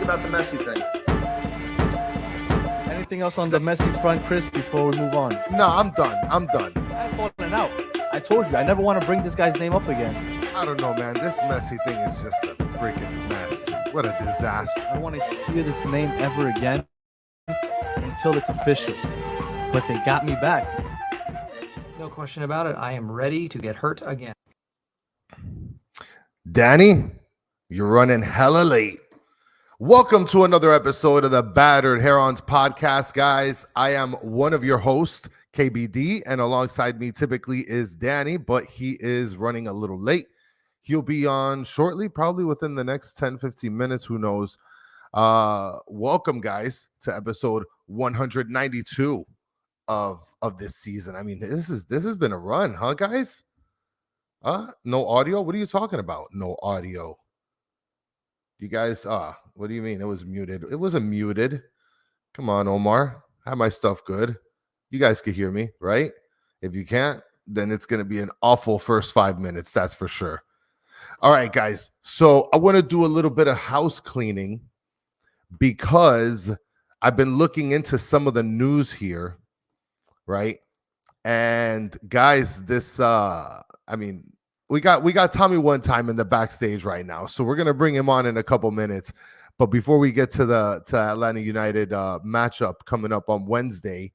about the Messi thing. Anything else on the Messi front, Chris, before we move on? No, I'm done. I'm falling out. I told you, I never want to bring this guy's name up again. I don't know, man. This Messi thing is just a freaking mess. What a disaster. I don't want to hear this name ever again until it's official. But they got me back. No question about it. I am ready to get hurt again. Danny, you're running hella late. Welcome to another episode of the Battered Herons podcast, guys. I am one of your hosts, KBD, and alongside me typically is Danny, but he is running a little late. He'll be on shortly, probably within the next 10-15 minutes, who knows. Welcome, guys, to episode 192 of this season. I mean, this has been a run, huh, guys? No audio? What are you talking about? No audio. You guys, what do you mean? It was muted. It wasn't muted. Come on, Omar. Have my stuff good. You guys can hear me, right? If you can't, then it's going to be an awful first 5 minutes. That's for sure. All right, guys. So I want to do a little bit of house cleaning because I've been looking into some of the news here, right? And guys, this, we got Tommy One Time in the backstage right now, so we're gonna bring him on in a couple minutes. But before we get to Atlanta United matchup coming up on Wednesday,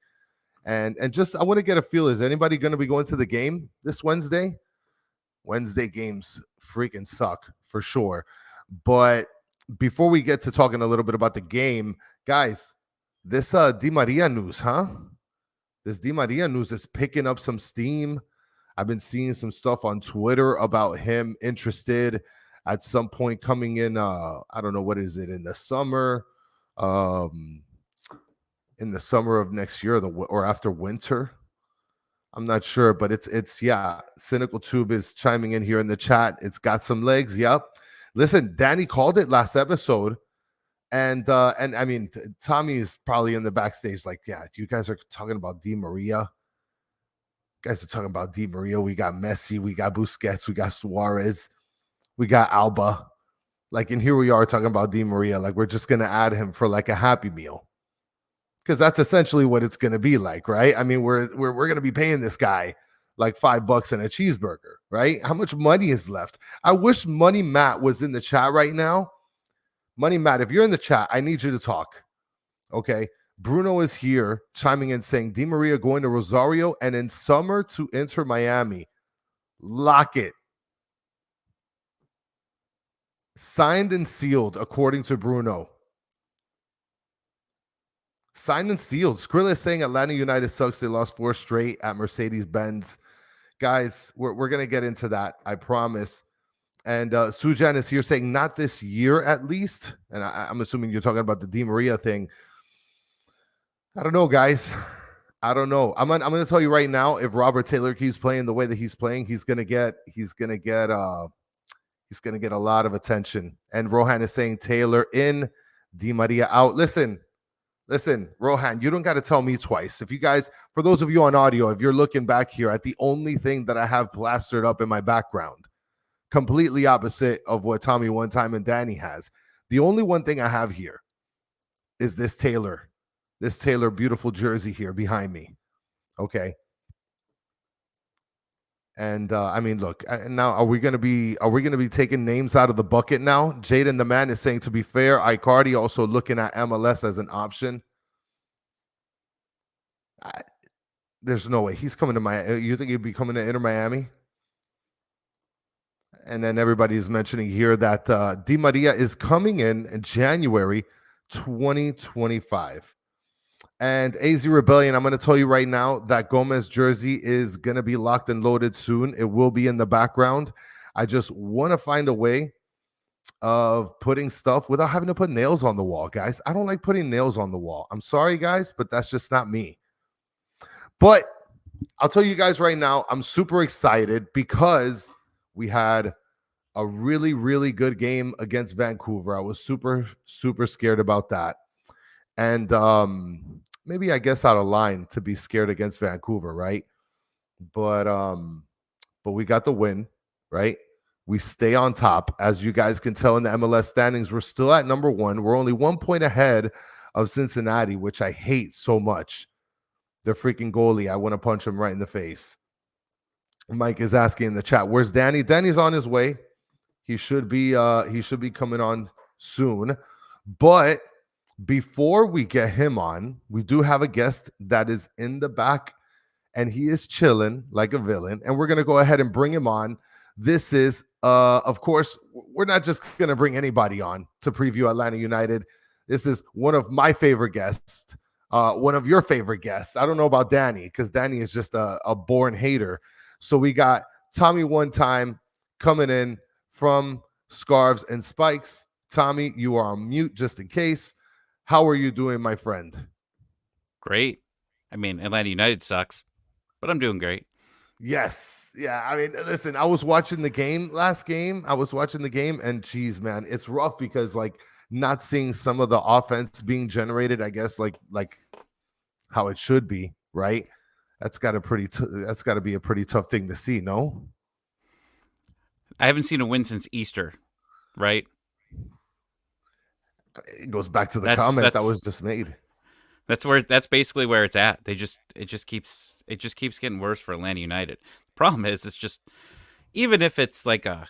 and just I want to get a feel: is anybody going to be going to the game this Wednesday? Wednesday games freaking suck for sure. But before we get to talking a little bit about the game, guys, this Di Maria news, huh? This Di Maria news is picking up some steam. I've been seeing some stuff on Twitter about him interested at some point coming in. I don't know, what is it, in the summer? In the summer of next year, or after winter. I'm not sure, but it's yeah. Cynical Tube is chiming in here in the chat. It's got some legs. Yep. Listen, Danny called it last episode, and I mean, Tommy's probably in the backstage like, yeah, you guys are talking about Di Maria. Guys are talking about Di Maria. We got Messi, we got Busquets, we got Suarez, we got Alba. Like, and here we are talking about Di Maria. Like, we're just gonna add him for like a Happy Meal, because that's essentially what it's gonna be like, right? I mean, we're gonna be paying this guy like $5 and a cheeseburger, right? How much money is left? I wish Money Matt was in the chat right now. Money Matt, if you're in the chat, I need you to talk. Okay. Bruno is here chiming in saying Di Maria going to Rosario and in summer to Inter Miami. Lock it. Signed and sealed, according to Bruno. Signed and sealed. Skrilla is saying Atlanta United sucks. They lost 4 straight at Mercedes-Benz. Guys, we're going to get into that, I promise. And Sujan is here saying not this year at least. And I'm assuming you're talking about the Di Maria thing. I don't know, guys. I don't know. I'm going to tell you right now, if Robert Taylor keeps playing the way that he's playing, he's going to get a lot of attention. And Rohan is saying Taylor in, Di Maria out. Listen, Rohan, you don't got to tell me twice. If you guys, for those of you on audio, if you're looking back here at the only thing that I have plastered up in my background, completely opposite of what Tommy One Time and Danny has. The only one thing I have here is this Taylor beautiful jersey here behind me. Okay. And I mean, look, now are we gonna be taking names out of the bucket now? Jaden the man is saying, to be fair, Icardi also looking at MLS as an option. There's no way he's coming to Miami. You think he'd be coming to Inter Miami? And then everybody's mentioning here that Di Maria is coming in January 2025. And AZ Rebellion, I'm going to tell you right now that Gomez jersey is going to be locked and loaded soon. It will be in the background. I just want to find a way of putting stuff without having to put nails on the wall, guys. I don't like putting nails on the wall. I'm sorry, guys, but that's just not me. But I'll tell you guys right now, I'm super excited because we had a really, really good game against Vancouver. I was super, super scared about that. And maybe I guess out of line to be scared against Vancouver, right? But we got the win, right? We stay on top. As you guys can tell in the MLS standings, we're still at number 1. We're only 1 point ahead of Cincinnati, which I hate so much. The freaking goalie. I want to punch him right in the face. Mike is asking in the chat, where's Danny? Danny's on his way. He should be coming on soon. But before we get him on, we do have a guest that is in the back, and he is chilling like a villain. And we're gonna go ahead and bring him on. This is of course, we're not just gonna bring anybody on to preview Atlanta United. This is one of my favorite guests, one of your favorite guests. I don't know about Danny, because Danny is just a born hater. So we got Tommy One Time coming in from Scarves and Spikes. Tommy, you are on mute just in case. How are you doing, my friend? Great. I mean, Atlanta United sucks, but I'm doing great. Yes. Yeah. I mean, listen, I was watching the game last game. And geez, man, it's rough because like not seeing some of the offense being generated, I guess, like how it should be, right? That's got to be a pretty tough thing to see, no? I haven't seen a win since Easter, right? It goes back to the comment that was just made. That's basically where it's at. It just keeps getting worse for Atlanta United. The problem is it's just, even if it's like a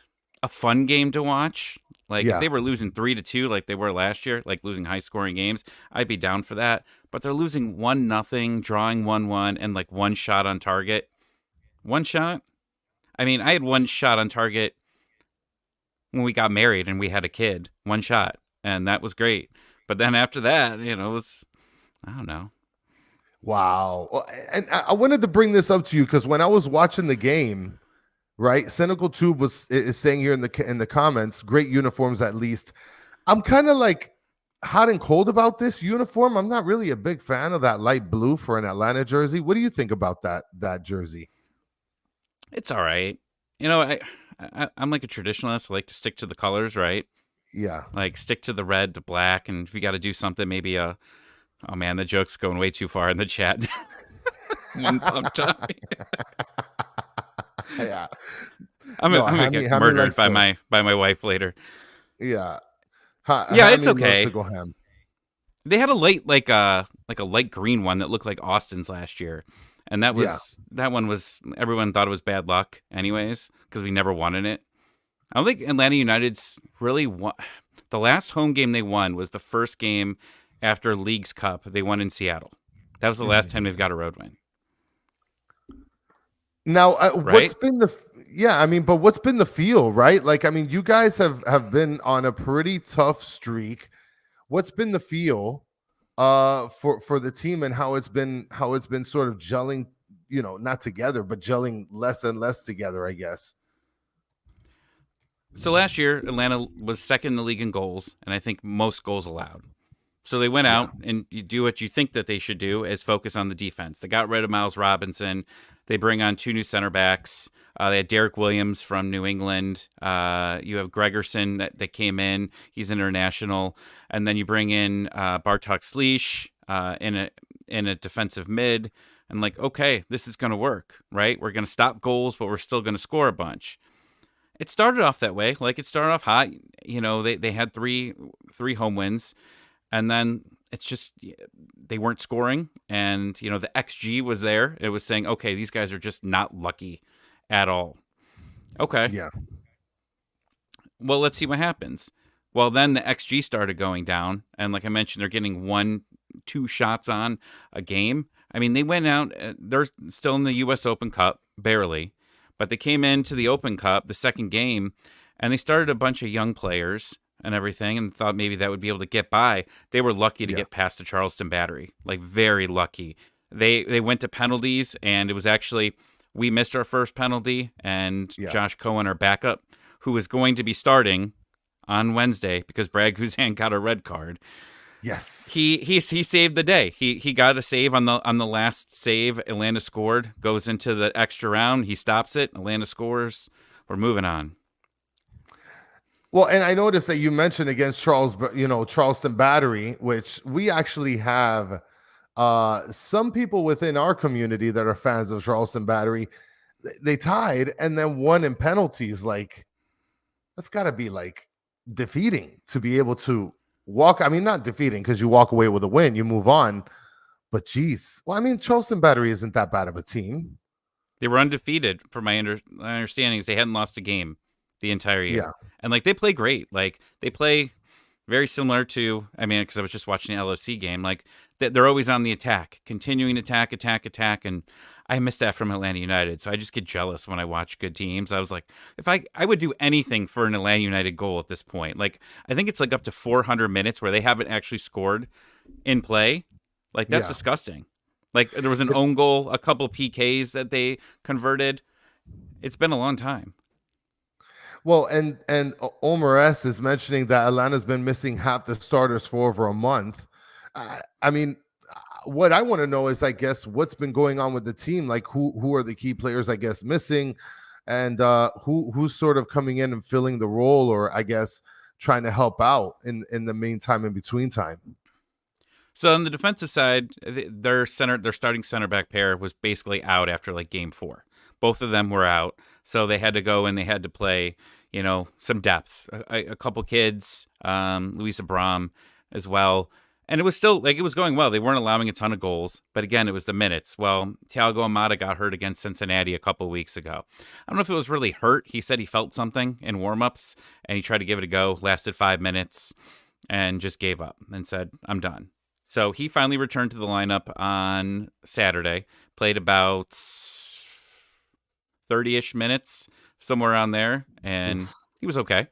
fun game to watch, like if they were losing 3-2 like they were last year, like losing high scoring games, I'd be down for that. But they're losing 1-0, drawing 1-1, and like one shot on target. One shot? I mean, I had one shot on target when we got married and we had a kid. One shot. And that was great. But then after that, I don't know. Wow. Well, and I wanted to bring this up to you because when I was watching the game, right, Cynical Tube is saying here in the comments, great uniforms at least. I'm kind of like hot and cold about this uniform. I'm not really a big fan of that light blue for an Atlanta jersey. What do you think about that jersey? It's all right. I'm like a traditionalist. I like to stick to the colors, right? Yeah. Like stick to the red, the black, and if you got to do something, maybe oh man, the joke's going way too far in the chat. One pump time. Yeah. I'm gonna get murdered by my wife later. Yeah. It's okay. Go ham. They had a light like a light green one that looked like Austin's last year, and that one was everyone thought it was bad luck, anyways, because we never won in it. I don't think Atlanta United's really won. The last home game they won was the first game after Leagues Cup. They won in Seattle. That was the last time they've got a road win. Now, right? what's been the feel, right? Like, I mean, you guys have been on a pretty tough streak. What's been the feel for the team and how it's been sort of gelling, not together, but gelling less and less together, I guess. So last year, Atlanta was second in the league in goals, and I think most goals allowed. So they went out and you do what you think that they should do, is focus on the defense. They got rid of Miles Robinson. They bring on 2 new center backs. They had Derek Williams from New England. You have Gregerson that came in. He's international. And then you bring in Bartok Slish in a defensive mid. And like, okay, this is going to work, right? We're going to stop goals, but we're still going to score a bunch. It started off that way. Like, it started off hot. They had three home wins, and then it's just they weren't scoring. And the XG was there. It was saying, okay, these guys are just not lucky at all. Okay. Yeah. Well, let's see what happens. Well, then the XG started going down, and like I mentioned, they're getting 1-2 shots on a game. I mean, they went out. They're still in the U.S. Open Cup, barely. But they came into the Open Cup, the second game, and they started a bunch of young players and everything and thought maybe that would be able to get by. They were lucky to get past the Charleston Battery, like very lucky. They went to penalties, and it was actually, we missed our first penalty, and Josh Cohen, our backup, who was going to be starting on Wednesday because Brad Guzan got a red card. Yes, he saved the day. He got a save on the last save. Atlanta scored, goes into the extra round. He stops it. Atlanta scores. We're moving on. Well, and I noticed that you mentioned against Charleston Battery, which we actually have some people within our community that are fans of Charleston Battery. They tied and then won in penalties. Like, that's got to be like defeating to be able to walk. I mean, not defeating because you walk away with a win, you move on. But geez, well, I mean, Charleston Battery isn't that bad of a team. They were undefeated, from my understandings. They hadn't lost a game the entire Yeah, year, and like they play great. Like they play very similar to. I mean, because I was just watching the LFC game. Like they're always on the attack, continuing attack, attack, attack, and I miss that from Atlanta United. So I just get jealous when I watch good teams. I was like, if I would do anything for an Atlanta United goal at this point. Like I think it's like up to 400 minutes where they haven't actually scored in play. Like that's yeah. disgusting. Like there was an own goal, a couple of PKs that they converted. It's been a long time. Well, and Omar S is mentioning that Atlanta's been missing half the starters for over a month. I mean, what I want to know is, I guess, what's been going on with the team. Like, who are the key players, I guess, missing, and who's sort of coming in and filling the role, or I guess trying to help out in the meantime, in between time. So on the defensive side, their starting center back pair was basically out after like game 4. Both of them were out, so they had to go and they had to play, some depth. A couple kids, Luis Abram as well, and it was still like it was going well. They weren't allowing a ton of goals, but again, it was the minutes. Well, Thiago Almada got hurt against Cincinnati a couple weeks ago. I don't know if it was really hurt. He said he felt something in warmups, and he tried to give it a go. Lasted 5 minutes, and just gave up and said, "I'm done." So he finally returned to the lineup on Saturday, played about 30-ish minutes, somewhere around there, and he was okay.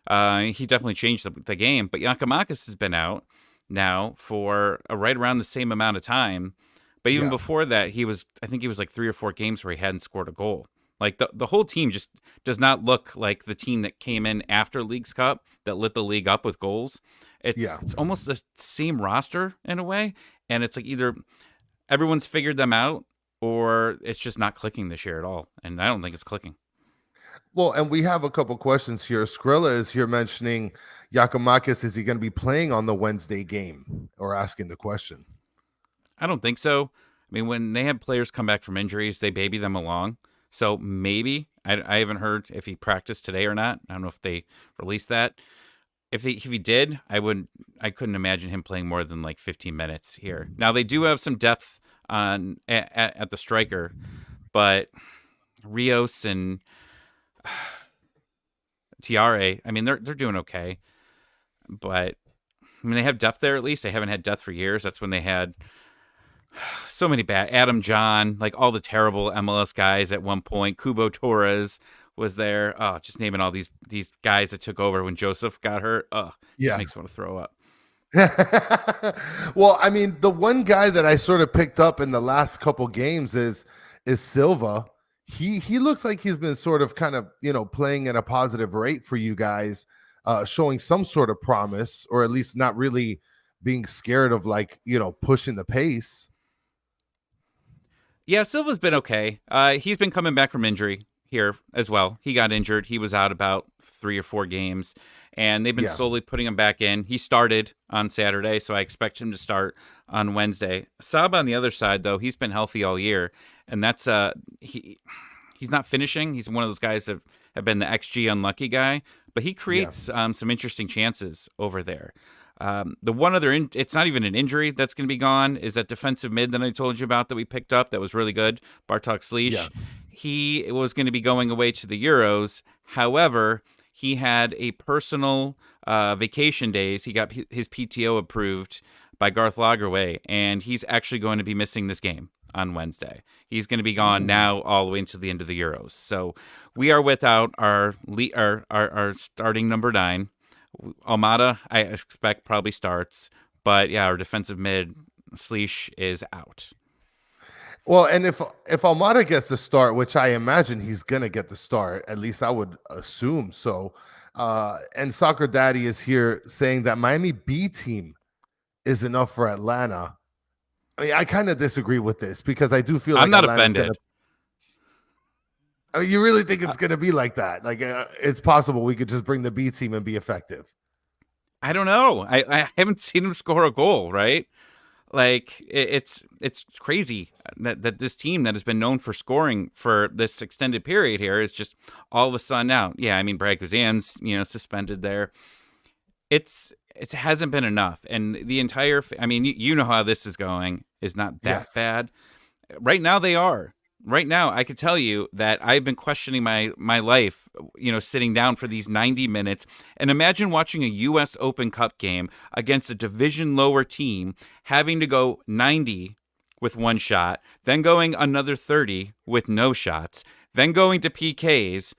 He definitely changed the game, but Giacomakis has been out now for right around the same amount of time. But even Yeah, before that, I think he was like 3 or 4 games where he hadn't scored a goal. Like the whole team just does not look like the team that came in after Leagues Cup that lit the league up with goals. It's yeah. it's almost the same roster in a way, and it's like either everyone's figured them out or it's just not clicking this year at all. And I don't think it's clicking. Well, and we have a couple questions here. Skrilla is here mentioning Yakimakis. Is he going to be playing on the Wednesday game, or asking the question? I don't think so. I mean, when they have players come back from injuries, they baby them along. So maybe I haven't heard if he practiced today or not. I don't know if they released that. If he did, I couldn't imagine him playing more than like 15 minutes here. Now they do have some depth on at the striker, but Rios and Tiare, I mean they're doing okay, but I mean they have depth there at least. They haven't had depth for years. That's when they had so many bad Adam John, like all the terrible MLS guys at one point. Kubo Torres was there. Oh, just naming all these guys that took over when Joseph got hurt. Oh, just Yeah. makes me want to throw up. Well, I mean, the one guy that I sort of picked up in the last couple games is Silva. He looks like he's been sort of kind of playing at a positive rate for you guys, showing some sort of promise, or at least not really being scared of pushing the pace. Yeah, Silva's been okay. He's been coming back from injury here as well. He got injured. He was out about 3 or 4 games, and they've been Yeah. slowly putting him back in. He started on Saturday, so I expect him to start on Wednesday. Saab on the other side, though, he's been healthy all year, and that's he's not finishing. He's one of those guys that have been the XG unlucky guy, but he creates some interesting chances over there. The one other, it's not even an injury that's going to be gone, is that defensive mid that I told you about that we picked up that was really good, Bartok Slish. Yeah. He was going to be going away to the Euros. However, he had a personal vacation days. He got his PTO approved by Garth Lagerway, and he's actually going to be missing this game on Wednesday. He's going to be gone now all the way until the end of the Euros. So we are without our starting number 9. Almada, I expect, probably starts, but yeah, our defensive mid Slish is out. Well, and if Almada gets the start, which I imagine he's gonna get the start, at least I would assume so. And Soccer Daddy is here saying that Miami B team is enough for Atlanta. I mean, I kind of disagree with this, because I do feel like I'm not Atlanta's offended. I mean, you really think it's going to be like that? Like, it's possible we could just bring the B team and be effective. I don't know. I haven't seen him score a goal, right? Like it's crazy that this team that has been known for scoring for this extended period here is just all of a sudden out. Yeah, I mean Brad Guzan's suspended there. It hasn't been enough, and the entire. I mean, you know how this is going is not that Yes. bad. Right now they are. Right now, I could tell you that I've been questioning my life, sitting down for these 90 minutes. And imagine watching a U.S. Open Cup game against a division lower team, having to go 90 with one shot, then going another 30 with no shots, then going to PKs.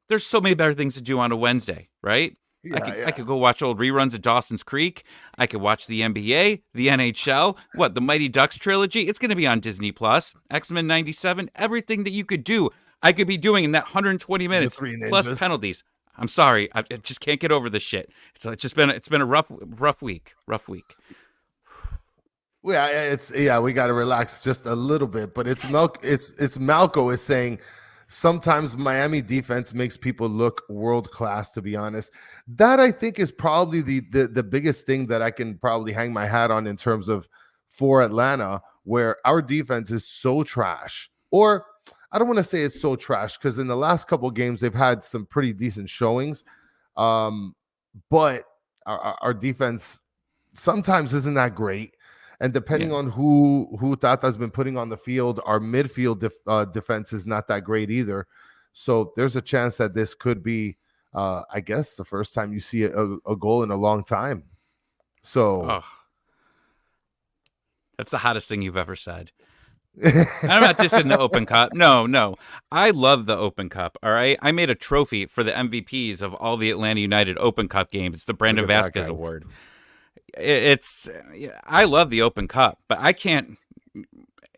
There's so many better things to do on a Wednesday, right? I Yeah, could I yeah. could go watch old reruns of Dawson's Creek. I could watch the NBA, the NHL, the Mighty Ducks trilogy. It's going to be on Disney Plus. X-Men '97. Everything that you could do, I could be doing in that 120 The minutes Three plus Ninjas. penalties. I'm sorry, I just can't get over this shit. It's been a rough week. Rough week. Yeah, we got to relax just a little bit, but it's Malco is saying sometimes Miami defense makes people look world class, to be honest. That I think is probably the biggest thing that I can probably hang my hat on in terms of for Atlanta, where our defense is so trash. Or I don't want to say it's so trash because in the last couple of games they've had some pretty decent showings. But our defense sometimes isn't that great. And depending Yeah. on who Tata's been putting on the field, our midfield defense is not that great either. So there's a chance that this could be, I guess, the first time you see a goal in a long time. So Oh, that's the hottest thing you've ever said. And I'm not just in the Open Cup. No. I love the Open Cup. All right. I made a trophy for the MVPs of all the Atlanta United Open Cup games. It's the look Brandon at that, Vasquez guys. Award. I love the Open Cup, but I can't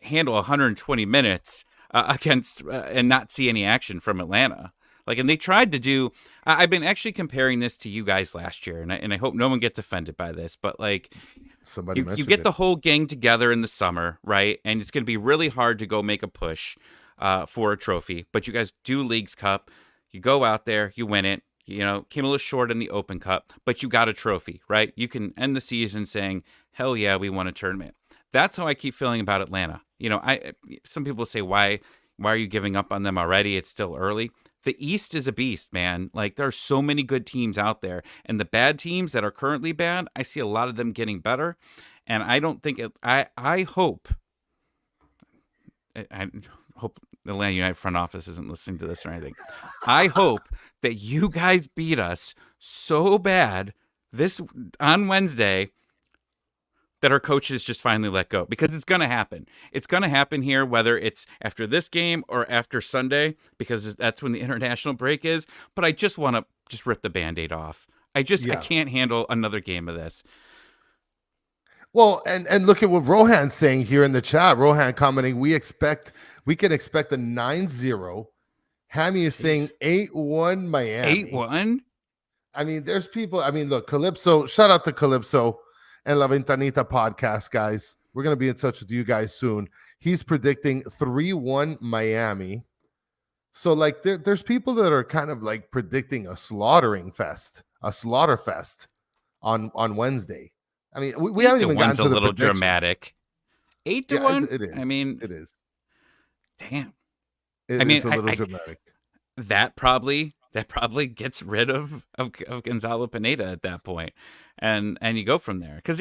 handle 120 minutes against and not see any action from Atlanta. And they tried to do. I've been actually comparing this to you guys last year, and I hope no one gets offended by this, but Somebody you mentioned get it. the whole gang together in the summer, right? And it's going to be really hard to go make a push for a trophy. But you guys do Leagues Cup. You go out there, you win it. Came a little short in the Open Cup, but you got a trophy, right? You can end the season saying, "Hell yeah, we won a tournament." That's how I keep feeling about Atlanta. Some people say, "Why are you giving up on them already? It's still early." The East is a beast, man. There are so many good teams out there, and the bad teams that are currently bad, I see a lot of them getting better, and I don't think it. I hope. I hope the Atlanta United front office isn't listening to this or anything. I hope that you guys beat us so bad this on Wednesday that our coaches just finally let go, because it's going to happen. It's going to happen here, whether it's after this game or after Sunday, because that's when the international break is. But I just want to just rip the Band-Aid off. I can't handle another game of this. Well, and look at what Rohan's saying here in the chat. Rohan commenting, we can expect a 9-0. Hammy is saying 8-1 Miami. 8-1? I mean, there's people. I mean, look, Calypso, shout out to Calypso and La Ventanita podcast, guys. We're going to be in touch with you guys soon. He's predicting 3-1 Miami. So, there's people that are kind of predicting a slaughter fest on Wednesday. I mean, we haven't even gotten to a the little predictions. dramatic. 8-1? It is. I mean, it is. Damn. It's a little dramatic. That probably gets rid of Gonzalo Pineda at that point, and you go from there, because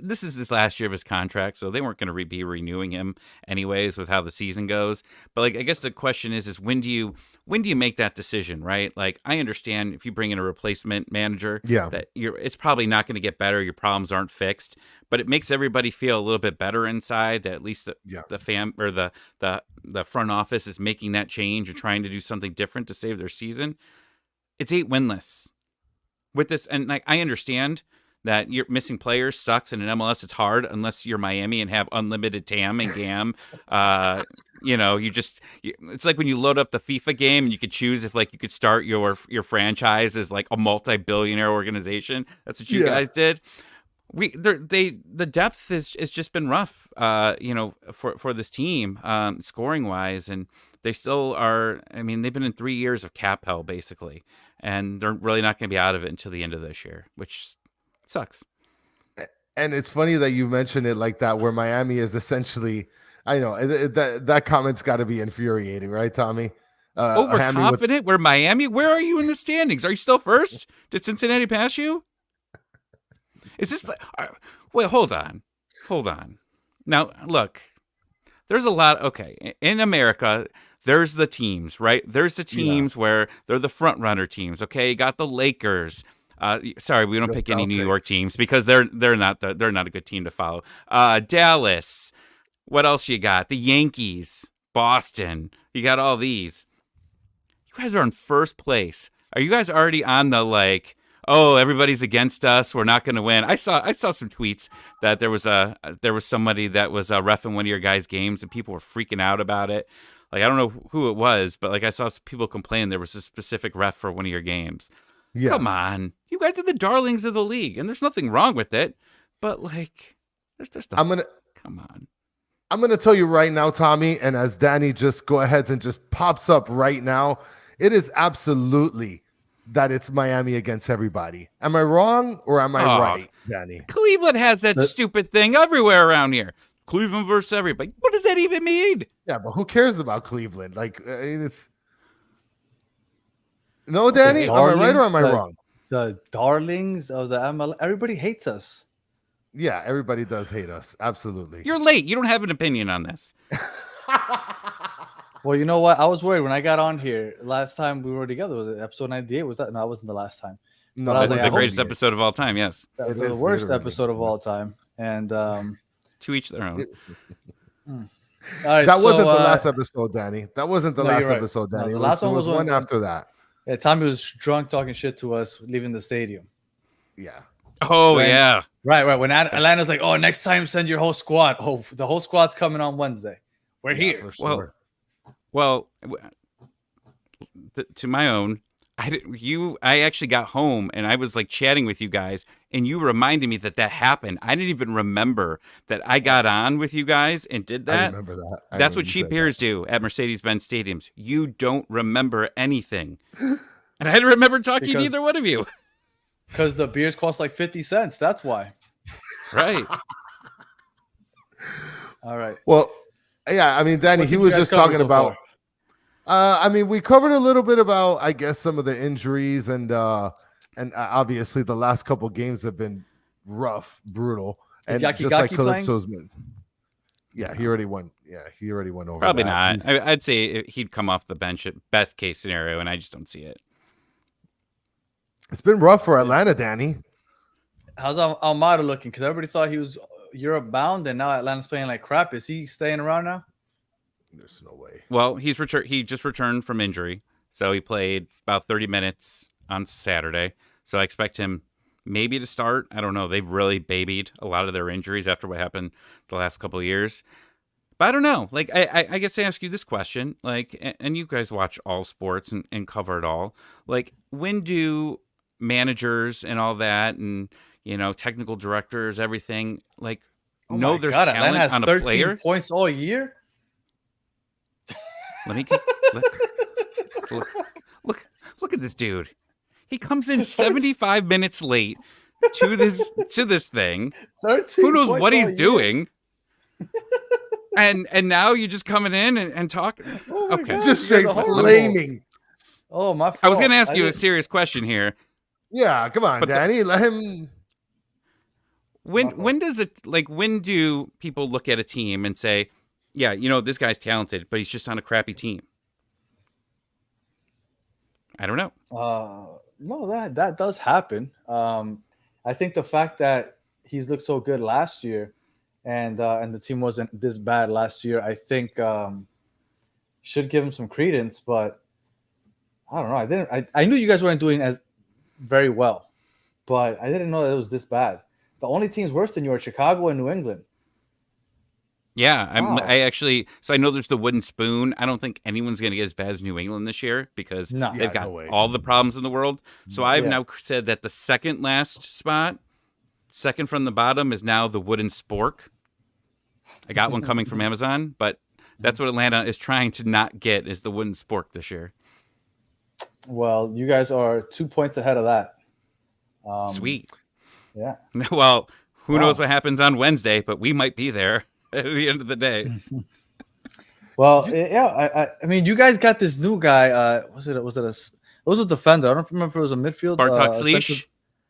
this is his last year of his contract, so they weren't going to be renewing him anyways with how the season goes. But I guess the question is when do you make that decision, right? I understand if you bring in a replacement manager, that it's probably not going to get better. Your problems aren't fixed, but it makes everybody feel a little bit better inside that at least the fan or the front office is making that change or trying to do something different to save their season. It's 8 winless with this, and I understand that you're missing players sucks, and in MLS it's hard unless you're Miami and have unlimited TAM and GAM. It's like when you load up the FIFA game and you could choose if you could start your franchise as a multi-billionaire organization. That's what you guys did. The depth is just been rough, for this team, scoring wise, and they still are. I mean, they've been in 3 years of cap hell basically, and they're really not going to be out of it until the end of this year, which sucks. And it's funny that you mentioned it like that, where Miami is essentially. I know that comment's got to be infuriating, right, Tommy? Hammy with Overconfident? We're Miami? Where are you in the standings? Are you still first? Did Cincinnati pass you? Is this the, wait, hold on. Hold on. Now, look, there's a lot. Okay. In America, there's the teams, right? There's the teams where they're the front runner teams. Okay. You got the Lakers. Sorry, we don't The pick any New Celtics. York teams because they're not a good team to follow. Dallas. What else you got? The Yankees, Boston. You got all these. You guys are in first place. Are you guys already on the like, oh, everybody's against us, we're not going to win? I saw some tweets that there was somebody that was reffing one of your guys' games and people were freaking out about it. Like, I don't know who it was, but like I saw people complain there was a specific ref for one of your games. Yeah. Come on. You guys are the darlings of the league and there's nothing wrong with it. But like there's come on. I'm gonna tell you right now, Tommy, and as Danny just go ahead and just pops up right now, it is absolutely that it's Miami against everybody. Am I wrong or am I right, Danny? Cleveland has that stupid thing everywhere around here. Cleveland versus everybody. What does that even mean? Yeah, but who cares about Cleveland? Like, it's no, Danny. Am I right or am I wrong? The darlings of the ML. Everybody hates us. Yeah, everybody does hate us. Absolutely. You're late. You don't have an opinion on this. Well, you know what? I was worried when I got on here last time we were together. Was it episode 98? Was that? No, it wasn't the last time. No, But I was It's like, the greatest episode of all time. Yes. That was It the is worst literally. episode of all time. And To each their own. all right, That so, wasn't the last episode, Danny. That wasn't the no, you're last right. episode, No, Danny. the It last was, one was one when- after that. Yeah, Tommy was drunk talking shit to us leaving the stadium. Yeah. Oh, When- yeah. Right. When Atlanta's like, oh, next time send your whole squad. Oh, the whole squad's coming on Wednesday. We're Yeah, here. for sure. Well, to my own, I actually got home and I was like chatting with you guys and you reminded me that happened. I didn't even remember that I got on with you guys and did I that. remember that. That's what cheap beers do at Mercedes-Benz stadiums. You don't remember anything. And I didn't remember talking to Because- either one of you. Because the beers cost like 50 cents. That's why. Right. All right. Well, yeah, I mean, Danny, What he did was you guys just cover talking so about. far? I mean, we covered a little bit about, I guess, some of the injuries and obviously the last couple games have been rough, brutal, Is and just like Yakigaki playing? Calypso's been. Yeah, he already won. Yeah, he already went over. Probably that. not. I'd say he'd come off the bench at best case scenario, and I just don't see it. It's been rough for Atlanta, Danny. How's Almada looking? Because everybody thought he was Europe bound, and now Atlanta's playing like crap. Is he staying around now? There's no way. Well, he just returned from injury, so he played about 30 minutes on Saturday. So I expect him maybe to start. I don't know. They've really babied a lot of their injuries after what happened the last couple of years. But I don't know. Like, I guess I ask you this question. Like, and you guys watch all sports and cover it all. Like, when do managers and all that, and technical directors, everything, like, know my there's God, talent Atlanta has on a 13 player? points all year. Let me look at this dude. He comes in 75 minutes late to this thing. 13 Who knows points what all he's year. doing? And now you just coming in and talk. Oh my Okay. God, Just you straight guys are horrible. flaming. Oh my! Fault. I was going to ask you a didn't- serious question here. Yeah, come on, But Danny. Let him. When do people look at a team and say, yeah, this guy's talented, but he's just on a crappy team? I don't know. No, that does happen. I think the fact that he's looked so good last year, and the team wasn't this bad last year, I think should give him some credence. But I don't know. I knew you guys weren't doing as very well, but I didn't know that it was this bad. The only teams worse than you are Chicago and New England. Yeah, Wow. So I know there's the wooden spoon. I don't think anyone's going to get as bad as New England this year because No. they've Yeah, got no way. all the problems in the world. So I've Yeah. now said that the second last spot, second from the bottom, is now the wooden spork. I got one coming from Amazon, but that's what Atlanta is trying to not get is the wooden spork this year. Well, you guys are 2 points ahead of that. Sweet. Yeah. Well, Who knows what happens on Wednesday, but we might be there at the end of the day. Well, yeah, I mean, you guys got this new guy. It was a defender. I don't remember if it was a midfield. Bartok Central- Sleesh.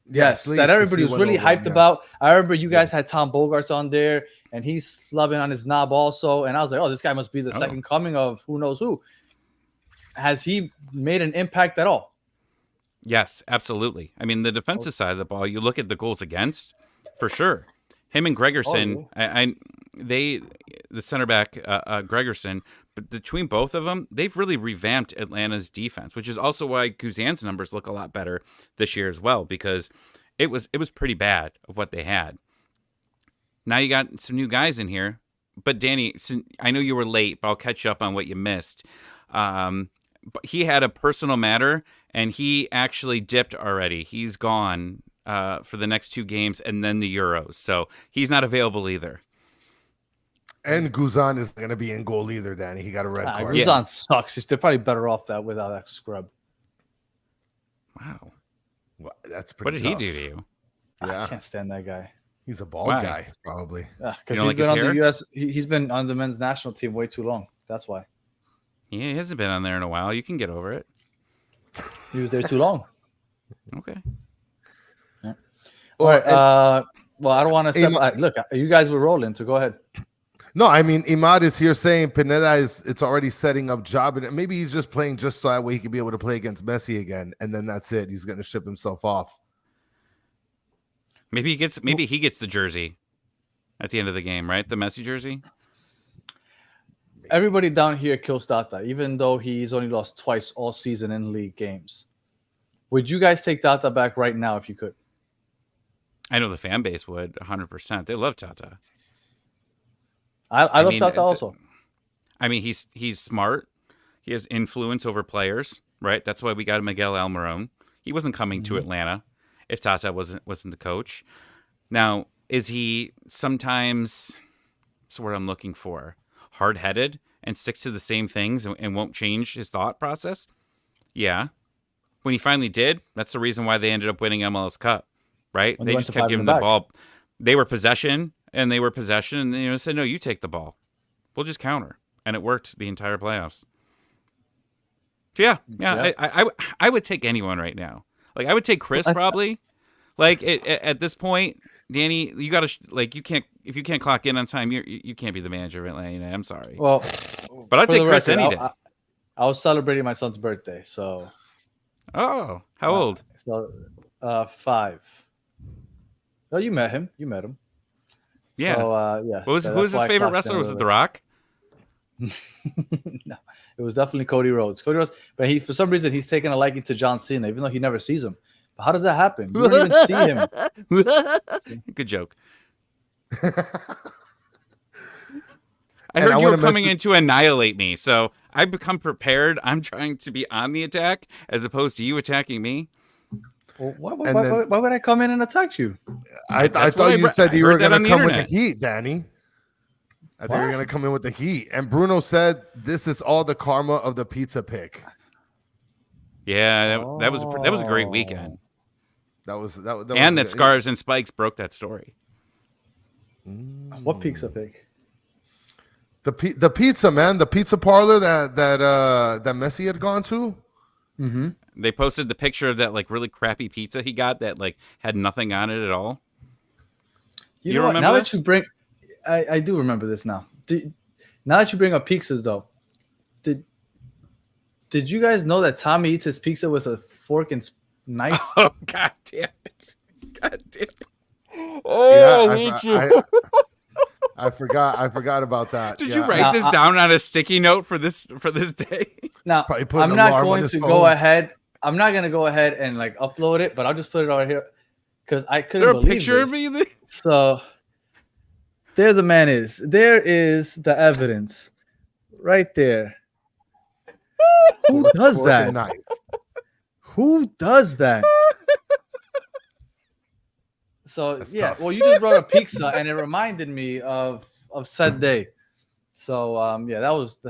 Yes, Sleesh, that everybody the was really C1 hyped yeah. about. I remember you guys had Tom Bogarts on there, and he's slubbing on his knob also. And I was like, oh, this guy must be the second coming of who knows who. Has he made an impact at all? Yes, absolutely. I mean, the defensive side of the ball, you look at the goals against, for sure. Him and Gregerson, the center back, Gregerson, but between both of them, they've really revamped Atlanta's defense, which is also why Guzan's numbers look a lot better this year as well, because it was pretty bad of what they had. Now you got some new guys in here, but Danny, I know you were late, but I'll catch you up on what you missed. But he had a personal matter, and he actually dipped already. He's gone for the next 2 games and then the Euros, so he's not available either. And Guzan is going to be in goal either, Danny. He got a red card. Guzan sucks. They're probably better off without that scrub. Wow. Well, that's What pretty did tough. he do to you? Yeah, I can't stand that guy. he's a bald Why? guy, probably. Because You he's don't like been his on hair? the U.S. He's been on the men's national team way too long. That's why. He hasn't been on there in a while. You can get over it. He was there too long. Okay. All right. Well, I don't want to step. Look, you guys were rolling, so go ahead. No, I mean, Imad is here saying Pineda it's already setting up job, and maybe he's just playing just so that way he can be able to play against Messi again, and then that's it. He's going to ship himself off. Maybe he gets the jersey at the end of the game, right? The Messi jersey. Everybody down here kills Tata, even though he's only lost twice all season in league games. Would you guys take Tata back right now if you could? I know the fan base would 100%. They love Tata. I love Tata also. I mean, he's smart. He has influence over players, right? That's why we got Miguel Almiron. He wasn't coming to Atlanta if Tata wasn't the coach. Now, is he sometimes, that's what I'm looking for, hard-headed and sticks to the same things and won't change his thought process? Yeah. When he finally did, that's the reason why they ended up winning MLS Cup, right? When They they just went to kept five in giving the the back. ball. They were possession, and said, no, you take the ball. We'll just counter. And it worked the entire playoffs. So yeah. I would take anyone right now. Like, I would take Chris probably. Like, at this point, Danny, you got to, like, if you can't clock in on time, you can't be the manager of Atlanta United. I'm sorry. Well, But I'd for take the Chris record, any day. I was celebrating my son's birthday, so. Oh, how old? So, 5. Oh, you met him. Yeah. So, yeah. Who was his favorite wrestler? Was it The Rock? No, it was definitely Cody Rhodes. But for some reason, he's taking a liking to John Cena, even though he never sees him. But how does that happen? You don't even see him. Good joke. I heard you were coming in to annihilate me, so I've become prepared. I'm trying to be on the attack as opposed to you attacking me. Well, why would I come in and attack you? I That's thought what you said you were going to come with the internet. heat, Danny. I thought you were going to come in with the heat. And Bruno said this is all the karma of the pizza pick. Yeah, that was a great weekend. That was And that Scarves and Spikes broke that story. What pizza pick? The pizza, man, the pizza parlor that Messi had gone to. Mm-hmm. They posted the picture of that like really crappy pizza he got that like had nothing on it at all. You know what? remember Now this? that you bring, I do remember this now. Now that you bring up pizzas, though, did you guys know that Tommy eats his pizza with a fork and knife? Oh, god damn it. God damn it. Oh, I hate you. I forgot about that. Did you write this down on a sticky note for this day? Now, Probably put an I'm not alarm on going his to phone. go ahead. I'm not going to go ahead and like upload it, but I'll just put it over here because I couldn't Is there a believe picture this. of me there? So there the man is. There is the evidence right there. Who does Fork that? and knife. Who does that? So That's yeah, tough. well, you just brought up pizza, and it reminded me of said day. So yeah, that was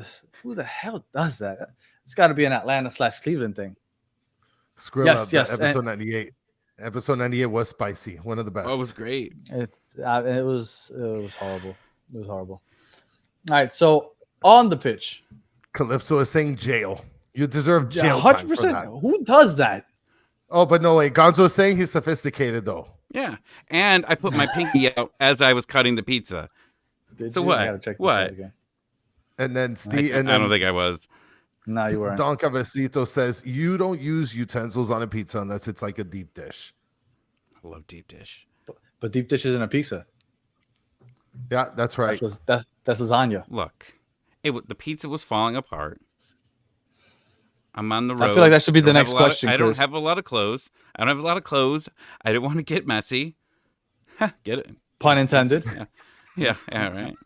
who the hell does that? It's got to be an Atlanta/Cleveland thing. Skrilla, Yes, episode 98. Episode 98 was spicy. One of the best. Oh, it was great. It was horrible. It was horrible. All right, so on the pitch, Calypso is saying jail. You deserve jail time for that. Who does that? Oh, but no way. Gonzo is saying he's sophisticated though. Yeah, and I put my pinky out as I was cutting the pizza. Did So you? what? I gotta check this What? out again. And then I Steve and don't then think I was. No, you weren't. Don Cavecito says you don't use utensils on a pizza unless it's like a deep dish. I love deep dish. But deep dish isn't a pizza. Yeah, that's right. That's lasagna. Look, the pizza was falling apart. I'm on the road. I feel like that should be the Don't have next a lot of- question, I don't Chris. have a lot of clothes. I don't have a lot of clothes. I didn't want to get messy. Get it? Pun intended. Yeah. Yeah. Right.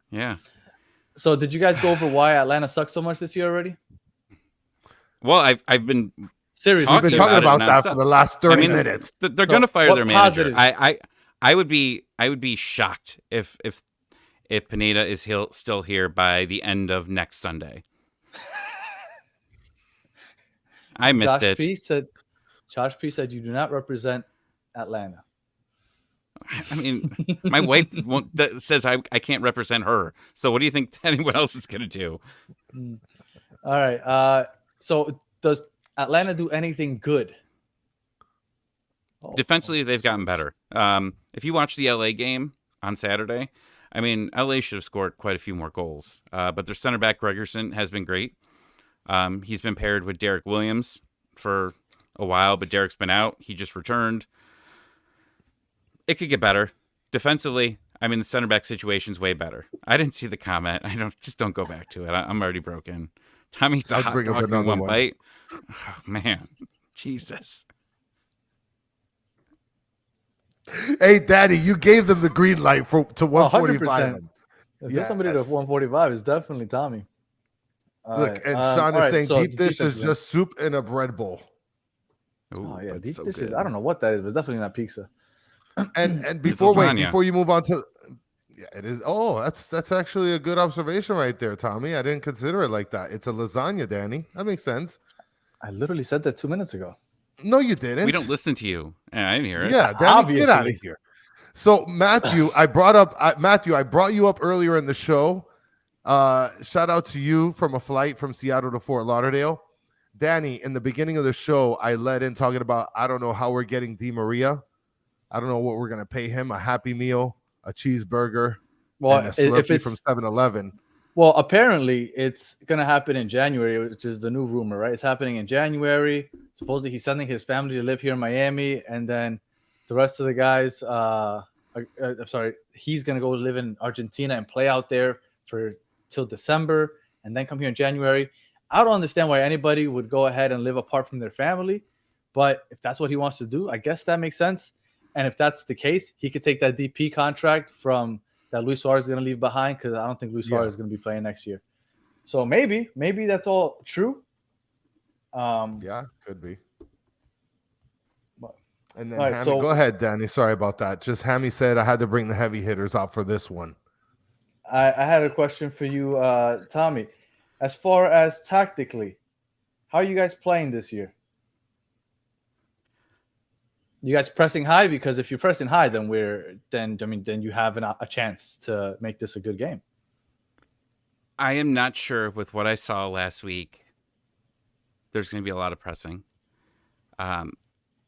Yeah. So, did you guys go over why Atlanta sucks so much this year already? Well, I've been Seriously, We've been talking talking about about it that nonstop. for the last 30 minutes. They're going to fire what their manager. positives? I would be shocked if Pineda is still here by the end of next Sunday. I missed it. Josh P said you do not represent Atlanta. I mean, my wife says I can't represent her. So what do you think anyone else is going to do? All right. So does Atlanta do anything good? Defensively, they've gotten better. If you watch the LA game on Saturday, I mean, LA should have scored quite a few more goals. But their center back, Gregerson, has been great. He's been paired with Derek Williams for a while, but Derek's been out. He just returned. It could get better. Defensively, I mean, the center back situation's way better. I didn't see the comment. Don't go back to it. I'm already broken. Tommy eats a hot bring up dog in another one one. bite. Oh, man. Jesus. Hey, Daddy, you gave them the green light to 145. 100%. If there's somebody to 145, it's definitely Tommy. All Look, right, and all Sean is right, saying so deep dish is defense, just soup in a bread bowl. Ooh, Oh yeah, that's deep so dishes. good. I don't know what that is, but it's definitely not pizza. And before lasagna. you move on to, yeah, it is. Oh, that's actually a good observation right there, Tommy. I didn't consider it like that. It's a lasagna, Danny. That makes sense. I literally said that 2 minutes ago. No, you didn't. We don't listen to you. Yeah, I didn't hear it. Yeah, Danny, Obviously. get out of here. So Matthew, I brought you up earlier in the show. Shout out to you from a flight from Seattle to Fort Lauderdale. Danny, in the beginning of the show, I led in talking about I don't know how we're getting Di Maria. I don't know what we're gonna pay him, a Happy Meal, a cheeseburger, and a Slurpee from 7-Eleven. Well, apparently it's gonna happen in January, which is the new rumor, right? It's happening in January. Supposedly he's sending his family to live here in Miami, and then the rest of the guys, I'm sorry, he's gonna go live in Argentina and play out there till December, and then come here in January. I don't understand why anybody would go ahead and live apart from their family, but if that's what he wants to do, I guess that makes sense. And if that's the case, he could take that DP contract from that Luis Suarez is going to leave behind, because I don't think Luis Suarez is going to be playing next year. So maybe that's all true. Yeah, could be. But- And then all right, Hammy, so- go ahead, Danny. Sorry about that. Just Hammy said I had to bring the heavy hitters out for this one. I had a question for you, Tommy. As far as tactically, how are you guys playing this year? You guys pressing high? Because if you're pressing high, then you have a chance to make this a good game. I am not sure with what I saw last week. There's going to be a lot of pressing. I'm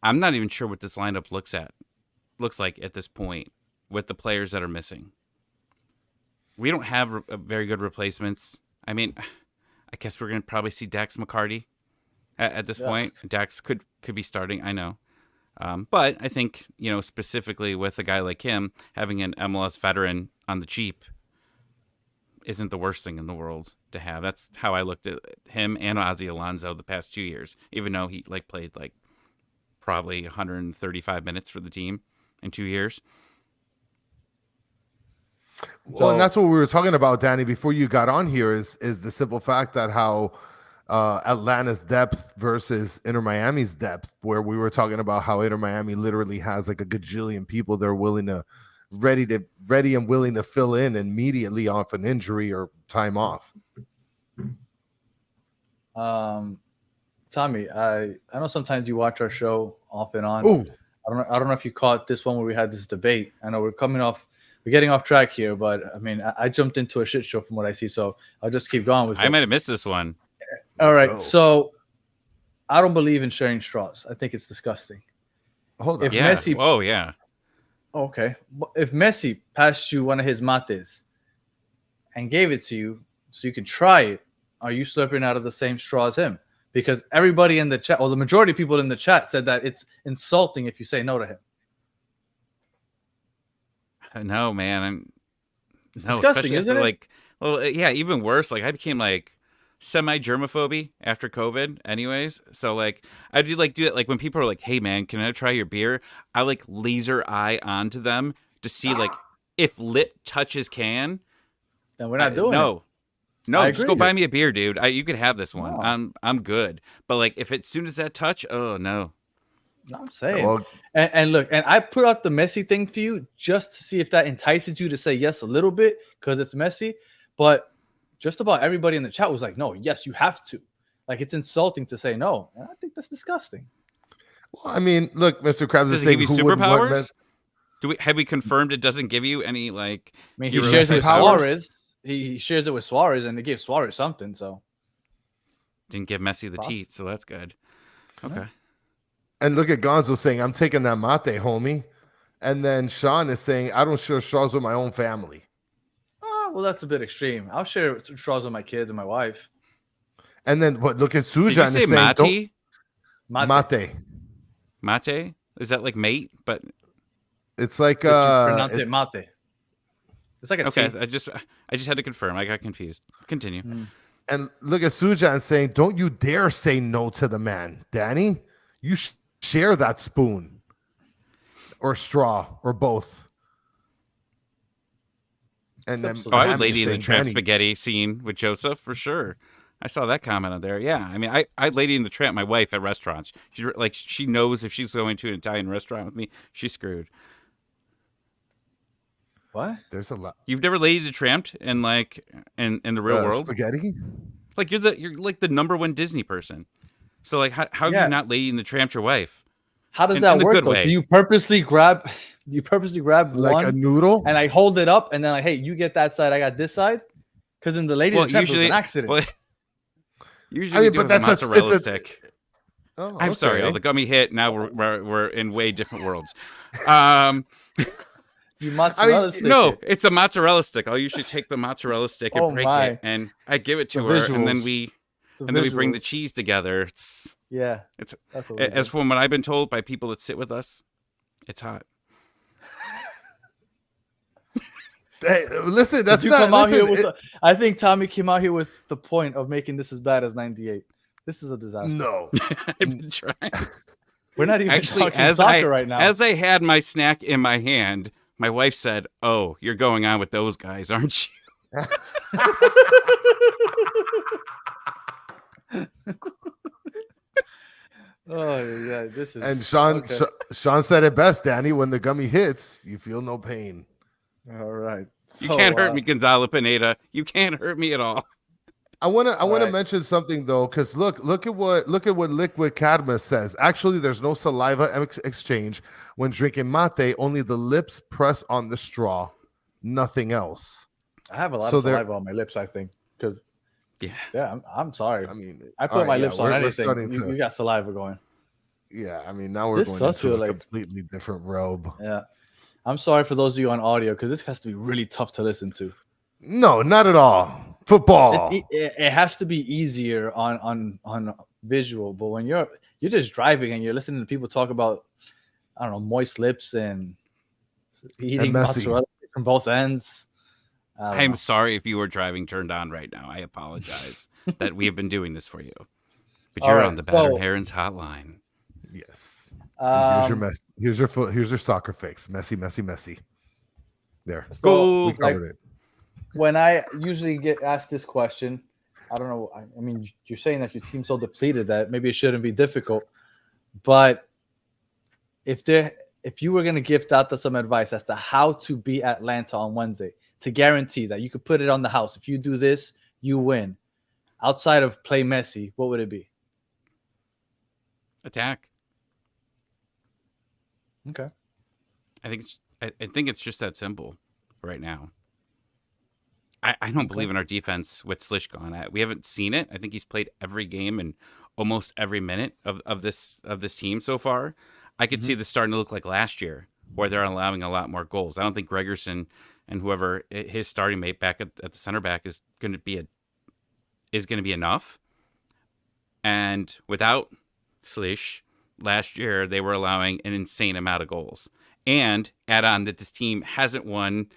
not even sure what this lineup looks like at this point with the players that are missing. We don't have very good replacements. I mean, I guess we're going to probably see Dax McCarty at this point. Dax could be starting, I know. But I think, specifically with a guy like him, having an MLS veteran on the cheap isn't the worst thing in the world to have. That's how I looked at him and Ozzy Alonso the past 2 years, even though he played probably 135 minutes for the team in 2 years. Well, and that's what we were talking about, Danny, before you got on here is the simple fact that how Atlanta's depth versus Inter Miami's depth, where we were talking about how Inter Miami literally has a gajillion people they're ready and willing to fill in immediately off an injury or time off. Tommy, I know sometimes you watch our show off and on. Ooh, I don't know if you caught this one where we had this debate. I know we're getting off track here, but I mean, I jumped into a shit show from what I see, so I'll just keep going with I it. might have missed this one. All Let's right, go. so I don't believe in sharing straws. I think it's disgusting. Hold on. If Yeah. Messi, Oh, yeah. okay, if Messi passed you one of his mates and gave it to you so you could try it, are you slurping out of the same straw as him? Because everybody in the chat, or the majority of people in the chat, said that it's insulting if you say no to him. No, man. It's No, disgusting, especially isn't after it? well, yeah, even worse. Like I became like semi-germophobe after COVID anyways. So like I do it like when people are like, "Hey man, can I try your beer?" I like laser eye onto them to see like if lip touches can. Then we're not doing it. No. I Just agree. go buy me a beer, dude. You could have this one. No. I'm good. But like if as soon as that touch, oh no. I'm saying. Well, And look, and I put out the Messi thing for you just to see if that entices you to say yes a little bit because it's Messi. But just about everybody in the chat was like, no, yes, you have to. Like it's insulting to say no. And I think that's disgusting. I mean, look, Mr. Krabs Does is it give saying you who wouldn't want superpowers? Have we confirmed it doesn't give you any like I mean, he hero shares it with powers? Suarez. He shares it with Suarez, and they gave Suarez something. So Didn't give Messi the Boss. teat, so that's good. Okay. And look at Gonzo saying, I'm taking that mate, homie. And then Sean is saying, I don't share straws with my own family. oh, well, that's a bit extreme. I'll share straws with my kids and my wife. And then what? Look at Did you Sujan say is saying, mate? mate. Mate? Is that like mate? But It's like Did you pronounce it it's- mate? It's like a okay, T. I just had to confirm. I got confused. Continue. And look at Sujan saying, don't you dare say no to the man, Danny. You share that spoon or straw or both. And then Oh, I Hammy would Lady in the saying, Tramp Danny, spaghetti scene with Joseph for sure. I saw that comment on there. Yeah, I mean, I Lady in the Tramp my wife at restaurants. She knows if she's going to an Italian restaurant with me, she's screwed. What? there's a lot. You've never Lady the Tramped in like in the real world? Spaghetti? Like you're like the number one Disney person. So like how have Yeah. you not Lady in the Tramp your wife? How does In that the work good though? way. Do you purposely grab Like one a noodle? and I hold it up and then like, hey, you get that side, I got this side? Because in the Lady in the Tramp, it was an accident. Well, usually I mean, we do but have a that's mozzarella it's stick. Oh, I'm sorry, okay. oh, the gummy hit. Now we're in way different worlds. You mozzarella stick No, it. it's a mozzarella stick. I'll usually take the mozzarella stick and Oh break my. it, and I give it to The her, and then visuals. we bring the visuals. cheese together. It's Yeah, it's that's what we as do. from what I've been told by people that sit with us, it's hot. Hey, listen, that's Did you not. come out Listen, here with I think Tommy came out here with the point of making this as bad as 98. This is a disaster. no. I've been trying. We're not even Actually, talking soccer right now. as I had my snack in my hand, my wife said, "Oh, you're going on with those guys, aren't you?" Oh yeah, this is And Sean, okay. Sean said it best, Danny. When the gummy hits, you feel no pain. All right. You So, can't hurt me, Gonzalo Pineda. You can't hurt me at all. I want to right. mention something though, because look at what Liquid Cadmus says. Actually, there's no saliva exchange when drinking mate. Only the lips press on the straw, nothing else. I have a lot So of there- saliva on my lips. I think because Yeah. I'm sorry. I mean, I all put right, my yeah, lips on we're anything. starting to- You got saliva going. Yeah, I mean, now we're This going does into feel a like- completely different robe. Yeah. I'm sorry for those of you on audio because this has to be really tough to listen to. No, not at all. Football. It has to be easier on visual, but when you're just driving and you're listening to people talk about, I don't know, moist lips and eating messy. mozzarella from both ends. I don't I'm know. sorry if you are driving turned on right now. I apologize that we have been doing this for you. But All you're right, on the Battered so- Herons hotline. Yes. And here's your Um, mess. Here's your foot. Here's your soccer fix. Messy, messy, messy. There. Go. We covered it. When I usually get asked this question, I don't know. I mean, you're saying that your team's so depleted that maybe it shouldn't be difficult. But if you were going to give Tata some advice as to how to beat Atlanta on Wednesday to guarantee that you could put it on the house, if you do this, you win. Outside of play Messi, what would it be? Attack. Okay. I think it's just that simple right now. I don't believe in our defense with Slish gone. We haven't seen it. I think he's played every game and almost every minute of this team so far. I could see this starting to look like last year, where they're allowing a lot more goals. I don't think Gregerson and whoever his starting mate back at the center back is going to be enough. And without Slish, last year they were allowing an insane amount of goals. And add on that this team hasn't won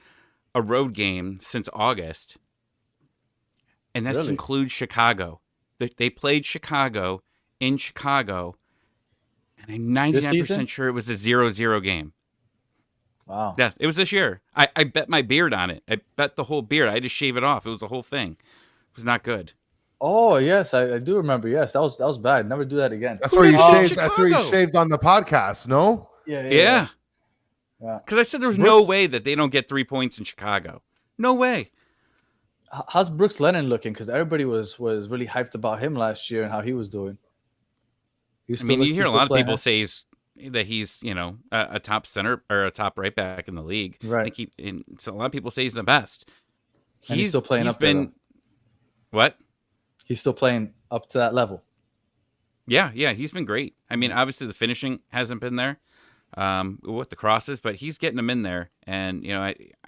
a road game since August, and that Really? includes Chicago. They played Chicago in Chicago, and I'm 99% sure it was a 0-0 game. Wow. Yeah, it was this year. I bet my beard on it. I bet the whole beard. I had to shave it off. It was the whole thing. It was not good. Oh yes, I do remember. Yes, that was bad. Never do that again. That's where he does shaved. in That's where he Chicago? shaved on the podcast. No. Yeah. Yeah. Because I said there was no Brooks- way that they don't get 3 points in Chicago. No way. How's Brooks Lennon looking? Because everybody was really hyped about him last year and how he was doing. I mean, you hear a lot of people say that he's a top center or a top right back in the league. Right. I think so a lot of people say he's the best. And he's still playing up been there, though. What? He's still playing up to that level. Yeah, he's been great. I mean, obviously the finishing hasn't been there with the crosses, but he's getting them in there. And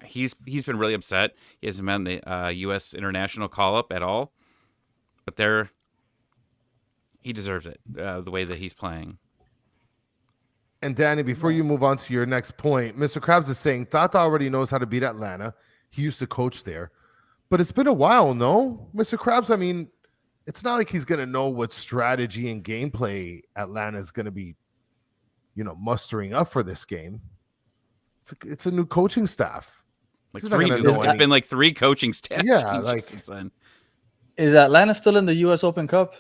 he's been really upset. He hasn't been on the U.S. international call up at all. But he deserves it the way that he's playing. And Danny, before you move on to your next point, Mr. Krabs is saying Tata already knows how to beat Atlanta. He used to coach there. But it's been a while, no? Mr. Krabs, I mean, it's not like he's going to know what strategy and gameplay Atlanta is going to be, mustering up for this game. It's a new coaching staff. Like He's not three gonna new, know it's any- been like 3 coaching staff Yeah, changes like- since then. Is Atlanta still in the U.S. Open Cup?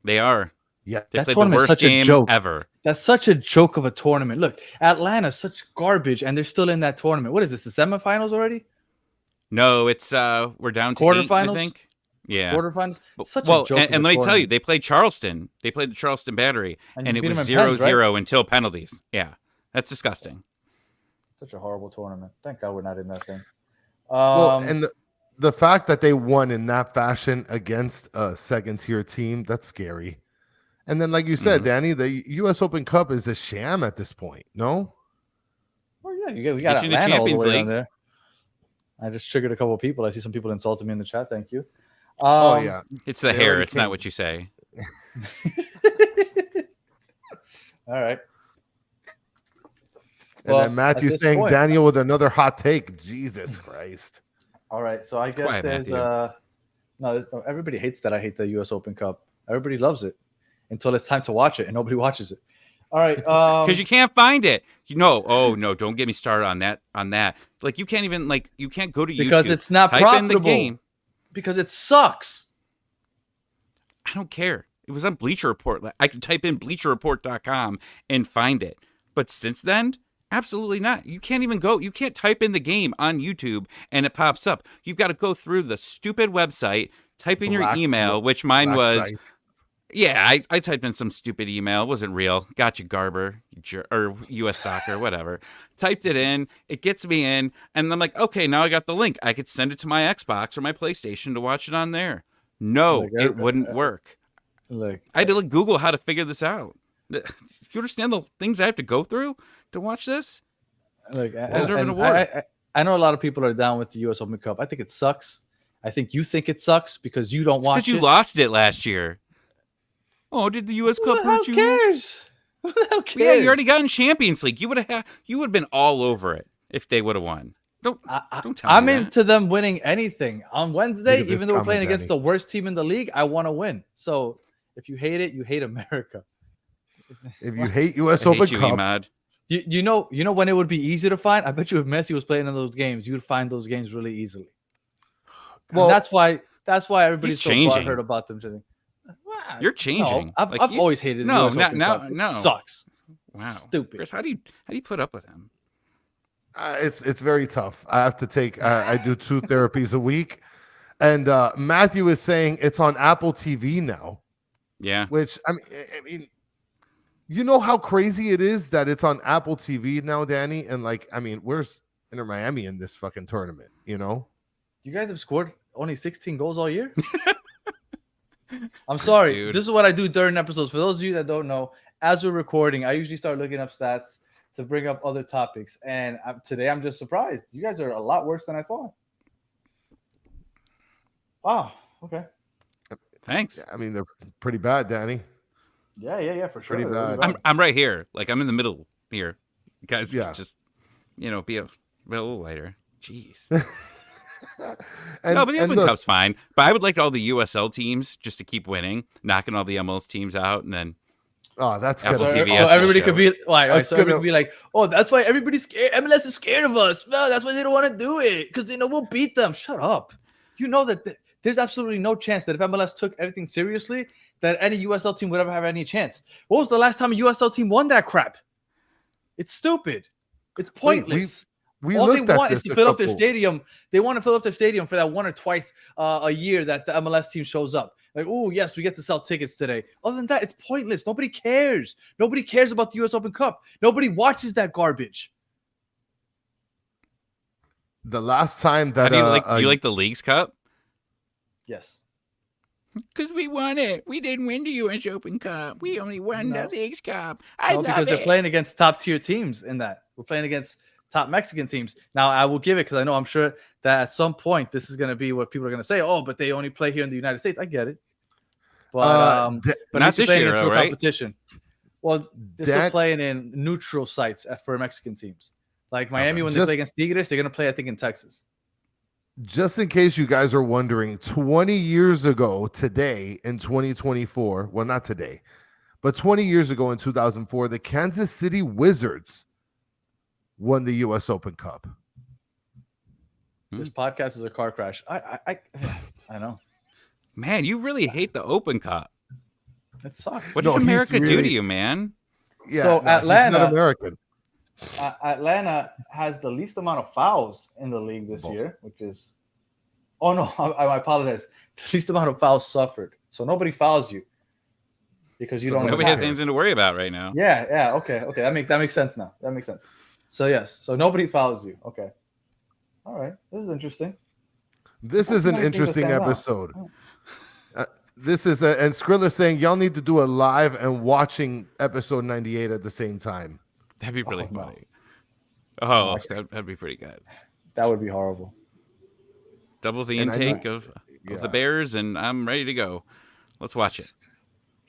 They are. Yeah. They That played the tournament's worst such a game joke. ever. That's such a joke of a tournament. Look, Atlanta's such garbage, and they're still in that tournament. What is this? The semifinals already? No, it's we're down to 8, I Quarterfinals? think. Yeah. Quarterfinals? Such well, a joke. and let me tell you, they played Charleston. They played the Charleston Battery, And and you it beat was them in pens, 0-0 until penalties. Yeah, that's disgusting. Such a horrible tournament. Thank God we're not in that thing. Well, and the fact that they won in that fashion against a second-tier team, that's scary. And then, like you said, Danny, the U.S. Open Cup is a sham at this point, no? Well, yeah, we got Get you in the Atlanta all the Champions way down League. there. I just triggered a couple of people. I see some people insulting me in the chat. Thank you. Oh, yeah. It's the They hair. already It's not came- what you say. All right. And Well, then Matthew at this saying point- Daniel with another hot take. Jesus Christ. All right. So I guess Quiet, there's Matthew. no. Everybody hates that I hate the U.S. Open Cup. Everybody loves it until it's time to watch it, and nobody watches it. All right. Because you can't find it. Oh no, don't get me started on that. Like you can't even you can't go to YouTube because it's not type profitable. in the game. Because it sucks. I don't care. It was on Bleacher Report. I could type in bleacherreport.com and find it. But since then, absolutely not. You can't even go. You can't type in the game on YouTube and it pops up. You've got to go through the stupid website, type in your Black- email, which mine Black was. sites. Yeah, I typed in some stupid email. It wasn't real. Gotcha, Garber, or U.S. Soccer, whatever. Typed it in. It gets me in. And I'm like, okay, now I got the link. I could send it to my Xbox or my PlayStation to watch it on there. No, Like, it wouldn't work. Like, I had to Google how to figure this out. You understand the things I have to go through to watch this? Deserve an award. I know a lot of people are down with the U.S. Open Cup. I think it sucks. I think you think it sucks because you don't watch Because you it. lost it last year. Oh, did the U.S. Cup Who hurt you? cares? Who cares? Yeah, you already got in Champions League. You would have been all over it if they would have won. Don't tell I'm me that. into them winning anything on Wednesday. Look at this Even though we're playing comment, against Danny. the worst team in the league, I want to win. So if you hate it, you hate America. If you hate U.S. I Open hate you, Cup, Emad. You know when it would be easy to find. I bet you if Messi was playing in those games, you would find those games really easily. well, And that's why everybody's He's so changing. butthurt about them. Changing. Wow. You're changing. No, I've Like, always hated the no, US Open now- Cup. It no. sucks. Wow, Stupid. Chris, how do you put up with him? it's very tough. I have to take. I do 2 therapies a week, and Matthew is saying it's on Apple TV now. Yeah, Which I mean, You know how crazy it is that it's on Apple TV now, Danny? And like, I mean, where's Inter Miami in this fucking tournament? You know? You guys have scored only 16 goals all year? I'm sorry. Dude. This is what I do during episodes. For those of you that don't know, as we're recording, I usually start looking up stats to bring up other topics. And today I'm just surprised. You guys are a lot worse than I thought. Wow. Okay. Thanks. Yeah, I mean, they're pretty bad, Danny. Yeah, for sure. Pretty Really bad. I'm right here. Like I'm in the middle here. You guys Yeah. just, be a little lighter. Jeez. And, No, but the and Open look, Cup's fine. But I would like all the USL teams just to keep winning, knocking all the MLS teams out, and then oh, that's Apple gonna So, TV so has to everybody show could be like, That's so everybody gonna- could be like, oh, that's why everybody's scared. MLS is scared of us. No, that's why they don't want to do it because they know we'll beat them. Shut up. You know that there's absolutely no chance that if MLS took everything seriously, that any USL team would ever have any chance. What was the last time a USL team won that crap? It's stupid. It's pointless. we All they looked at want is this to a fill up their couple- stadium. They want to fill up their stadium for that one or twice a year that the MLS team shows up. Like, oh, yes, we get to sell tickets today. Other than that, it's pointless. Nobody cares. Nobody cares about the US Open Cup. Nobody watches that garbage. The last time how that do you like the Leagues Cup? Yes. Because we won it. We didn't win the U.S. Open Cup. We only won No. the Leagues Cup. No, because they're playing against top tier teams in that. We're playing against top Mexican teams. Now, I will give it because I know I'm sure that at some point this is going to be what people are going to say. Oh, but they only play here in the United States. I get it. But, but not at least you're this playing year, against though, real right? competition. Well, they're still that- playing in neutral sites for Mexican teams. Like Miami, when they Just- play against Tigres, they're going to play, I think, in Texas. just in case you guys are wondering, 20 years ago today in 2024, well, not today, but 20 years ago in 2004, the Kansas City Wizards won the US Open Cup. This podcast is a car crash. I know. Man, you really hate the Open Cup. It sucks. What No, did he's America do really- to you, man? Yeah, So no, he's Atlanta- not American. Atlanta has the least amount of fouls in the league this Oh. year, which is, oh no, I apologize. The least amount of fouls suffered. So nobody fouls you because you So don't. Nobody attack. has anything to worry about right now. Yeah, okay. That makes sense now. That makes sense. So yes, so nobody fouls you. Okay. All right, this is interesting. This That's is an nice thing to interesting stand out. episode. Oh. This is and Skrilla saying y'all need to do a live and watching episode 98 at the same time. That'd be really Oh, no. funny. Oh, Okay. that'd be pretty good. That would be horrible. Double the And I know- intake of Yeah. the Bears, and I'm ready to go. Let's watch it.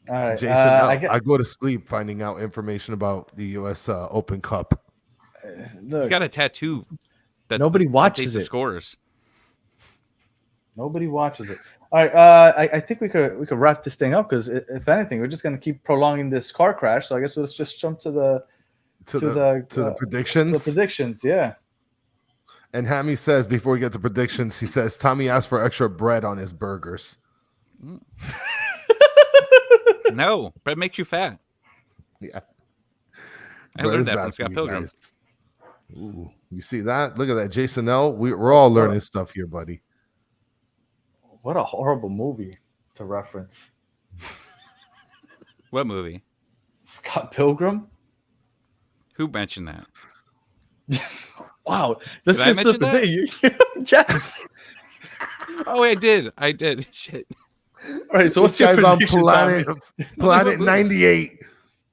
All right, Jason, I I go to sleep finding out information about the US Open Cup. He's look, got a tattoo. That Nobody updates watches the it. scores. nobody watches it. All right, I think we could wrap this thing up because if anything, we're just gonna keep prolonging this car crash. So I guess let's just jump to the To To the the predictions. predictions. Yeah. And Hammy says before we get to predictions, he says Tommy asked for extra bread on his burgers. No, bread makes you fat. Yeah. I Bread learned is that bad from for Scott you Pilgrim. guys. Ooh, you see that? Look at that, Jason L. We're all learning stuff here, buddy. What a horrible movie to reference. What movie? Scott Pilgrim. Who mentioned that? Wow. Let's Did I get to mention the thing. Yes. Oh, I did. Shit. All right. So what's This your guy's on prediction, planet Tommy? Planet 98.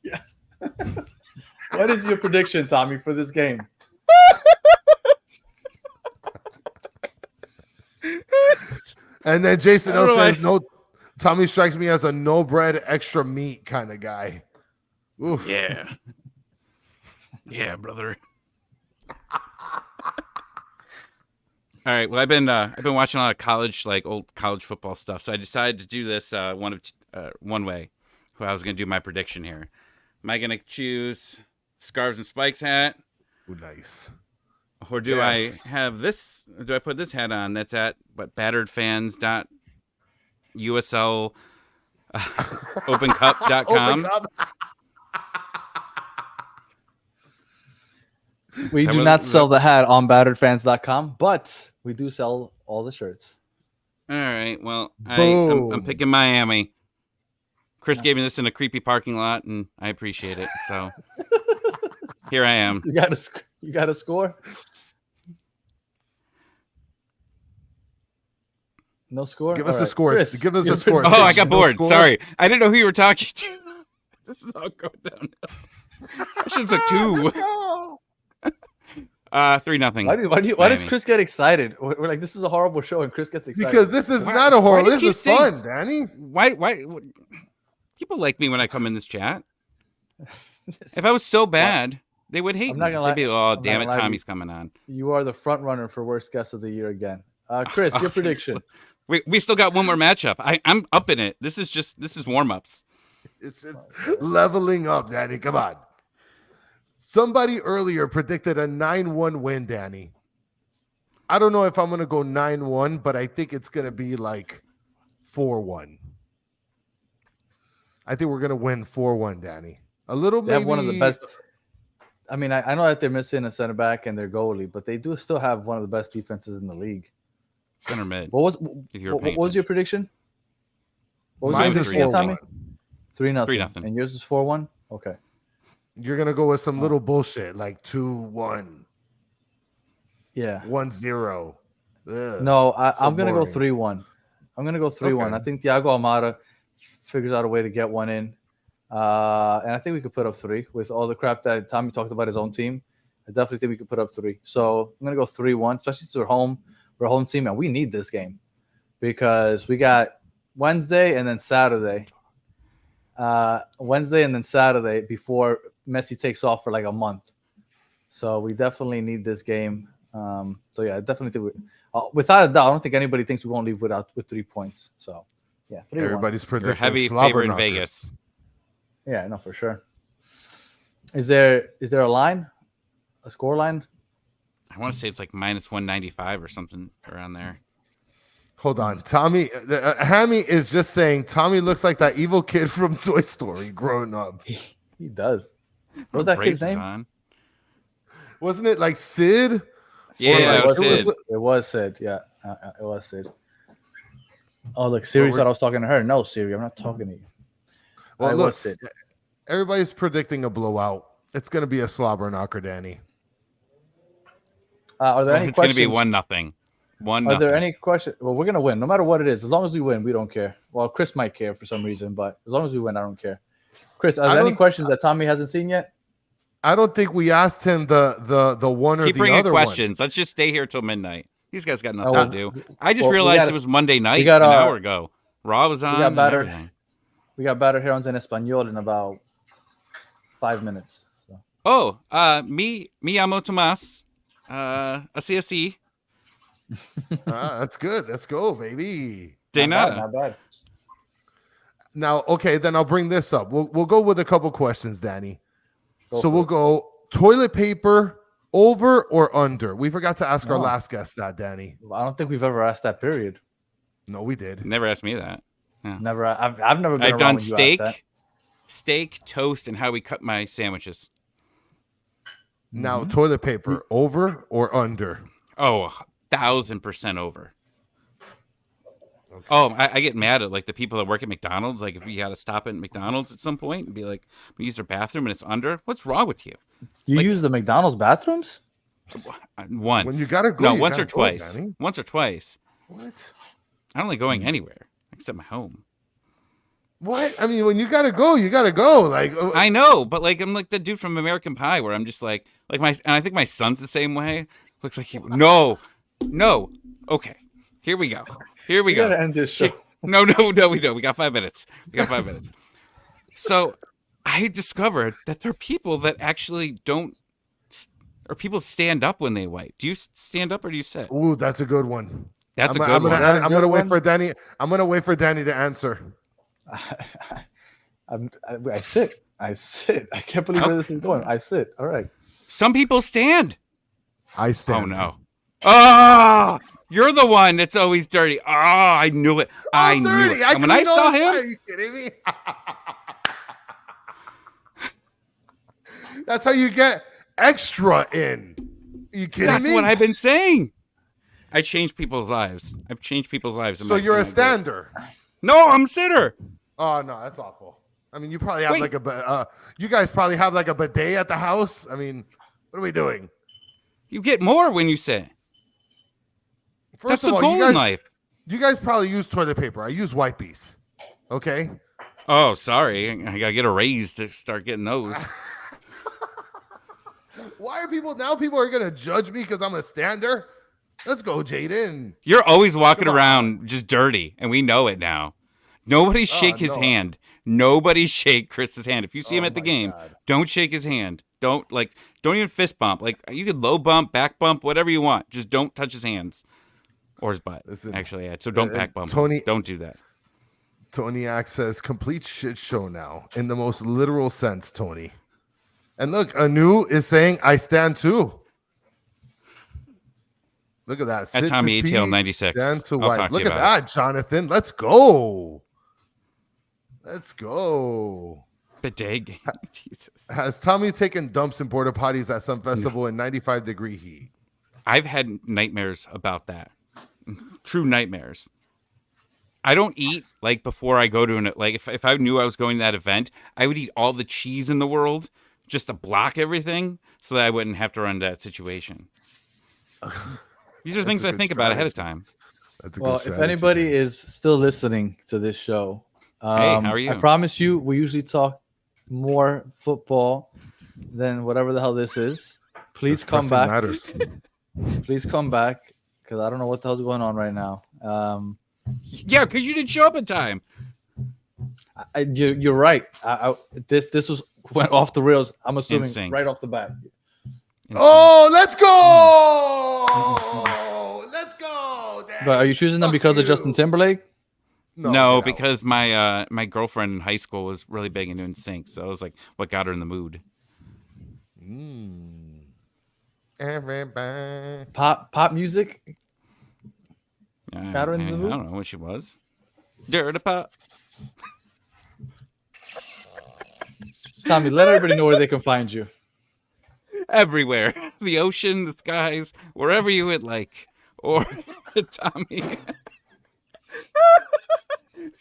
Yes. What is your prediction, Tommy, for this game? And then Jason I don't L know says no. Tommy strikes me as a no bread, extra meat kind of guy. Oof. Yeah. Yeah, brother. All right. Well, I've been watching a lot of old college football stuff. So I decided to do this one way. Who I was going to do my prediction here. Am I going to choose Scarves and Spikes hat, Ooh, nice. or do Yes. I have this? Do I put this hat on? That's at batteredfans.usl opencup.com. Open Cup. We Is that do what- not is sell the hat on batteredfans.com, but we do sell all the shirts. All right. Well, I'm Boom. picking Miami. Chris gave me this in a creepy parking lot, and I appreciate it. So here I am. You got a score? No score? Give All us a right. score. Chris, Give us your a score. prediction. Oh, I got No bored. score? Sorry. I didn't know who you were talking to. This is all going down. I should have took 2. 3-0. Why does Miami. Chris get excited? We're like, this is a horrible show, and Chris gets excited. Because this is Why- not a why horror. do you This keep is saying- fun, Danny. Why people like me when I come in this chat? If I was so bad, they would hate I'm me. not gonna They'd be, lie- oh, I'm not damn it, gonna lie to Tommy's coming on. You are the front runner for worst guest of the year again. Chris, your prediction. We still got one more matchup. I'm up in it. This is warm ups. It's leveling up, Danny. Come on. Somebody earlier predicted a 9-1 win, Danny. I don't know if I'm going to go 9-1, but I think it's going to be like 4-1. I think we're going to win 4-1, Danny. A little They have one of the best. I mean, I know that they're missing a center back and their goalie, but they do still have one of the best defenses in the league. Center mid. What If you were what paying was your prediction? What was Mine your is prediction, 4-1. Tommy? 3-0. 3-0. And yours was 4-1? Okay. You're going to go with some little bullshit like 2-1, Yeah. 1-0. Ugh. No, so I'm going to go boring. 3-1. I'm going to go 3-1. Okay. I think Thiago Almada figures out a way to get one in. And I think we could put up 3 with all the crap that Tommy talked about his own team. I definitely think we could put up 3. So I'm going to go 3-1, especially since we're home. We're a home team, and we need this game because we got Wednesday and then Saturday. Wednesday and then Saturday before Messi takes off for like a month. So we definitely need this game. So yeah, I definitely think without a doubt, I don't think anybody thinks we won't leave with 3 points. So yeah, 3-1. Everybody's You're a predicting heavy slobber favorite in knockers. Vegas. Yeah, no, for sure. Is there a line, a score line? I want to say it's like minus 195 or something around there. Hold on. Tommy, Hammy is just saying Tommy looks like that evil kid from Toy Story growing up. He does. What was that kid's Braces name? on. Wasn't it like Sid? Yeah, it was Sid. Sid. It was Sid. Yeah, it was Sid. Oh, look, Siri we're- thought I was talking to her. No, Siri, I'm not talking to you. Well, I look, was Sid. everybody's predicting a blowout. It's going to be a slobber knocker, Danny. Are there any It's going questions? to be 1-0. 1-0. Are there any questions? Well, we're gonna win, no matter what it is. As long as we win, we don't care. Well, Chris might care for some reason, but as long as we win, I don't care. Chris, are I there any don't- questions that Tommy hasn't seen yet? I don't think we asked him the one or Keep the bringing other questions. Let's just stay here till midnight. These guys got nothing well, to do. I just well, we realized gotta- it was Monday night got an our- hour ago. Raw was on. got and better. everything. We got Batter Herons en Español in about 5 minutes. So. Oh, me llamo Tomás. Así así. one. That's good. Let's go, baby. De Not bad, nada. not bad. Now, okay, then I'll bring this up. We'll go with a couple questions, Danny. Go So for we'll it. go toilet paper over or under. We forgot to ask our No. last guest that, Danny. I don't think we've ever asked that. Period. No, we did. Never asked me that. Never. I've never been I've around done when you asked that. steak, toast, and how we cut my sandwiches. Now, Mm-hmm. toilet paper over or under? Oh, 1,000% over. Oh, I get mad at like the people that work at McDonald's. Like if you got to stop at McDonald's at some point and be like, we use their bathroom and it's under. What's wrong with you? You Like- use the McDonald's bathrooms? Once. When you gotta go, No, you once or gotta go, twice. Danny. Once or twice. What? I'm only going anywhere except my home. What? I mean, when you gotta go, you gotta go. Like, I know, but like I'm like the dude from American Pie, where I'm just like my, and I think my son's the same way. Looks like he. No. Okay, here we go. Here we We go. gotta end this show. No, we don't. We got 5 minutes. So I discovered that there are people that actually don't, or people stand up when they wipe. Do you stand up or do you sit? ooh, that's a good one. That's I'm, a good one. I'm gonna Good wait one. for Danny. I'm gonna wait for Danny to answer. I sit. I can't believe where this is going. I sit. All right. Some people stand. I stand. Oh no. Oh, you're the one that's always dirty. Oh, I knew it. I knew dirty. it. And when I clean all saw the him, time. Are you kidding me? That's how you get extra in. Are you kidding that's me? what I've been saying. I changed people's lives. I've changed people's lives. in So my- you're in a my group. stander. No, I'm a sitter. Oh no, that's awful. I mean, you probably have Wait. like you guys probably have like a bidet at the house. I mean, what are we doing? You get more when you sit. First That's of the all, goal in life. you guys probably use toilet paper. I use wipes. Okay. Oh, sorry. I gotta get a raise to start getting those. Why are people now? People are gonna judge me because I'm a stander. Let's go, Jaden. You're always walking Come on. around just dirty, and we know it now. Nobody shake his no. hand. Nobody shake Chris's hand. If you see him Oh at the my game, God. don't shake his hand. Don't even fist bump. Like you could low bump, back bump, whatever you want. Just don't touch his hands or his butt. Listen, Actually, yeah. So don't back bump. Tony- Don't do that. Tony Axe says complete shit show now in the most literal sense, Tony. And look, Anu is saying I stand too. Look at that. At Sit Tommy to ATL pee, 96. stand to I'll wipe. talk to Look you at about that, Jonathan. Let's go. Let's go. Bidet game. Jesus. Has Tommy taken dumps in porta potties at some festival in 95-degree heat? I've had nightmares about that. True nightmares. I don't eat like before I go to an like if I knew I was going to that event, I would eat all the cheese in the world just to block everything so that I wouldn't have to run into that situation. These are things I think about ahead of time. That's a Well, good if strategy, anybody man. is still listening to this show, Hey, how are you? I promise you, we usually talk more football than whatever the hell this is. Please This come pressing back. Matters. Please come back because I don't know what the hell's going on right now. Yeah, because you didn't show up in time. You're right. This went off the rails. I'm assuming Insane. right off the bat. Oh, let's go! Let's go! Dad. But are you choosing them Fuck because of you. Justin Timberlake? No, get out. because my girlfriend in high school was really big into NSYNC, so it was like what got her in the mood. Everybody. Pop music. Got her in the I mood? don't know what she was. Dirty pop. Tommy, let everybody know where they can find you. Everywhere. The ocean, the skies, wherever you would like. Or Tommy.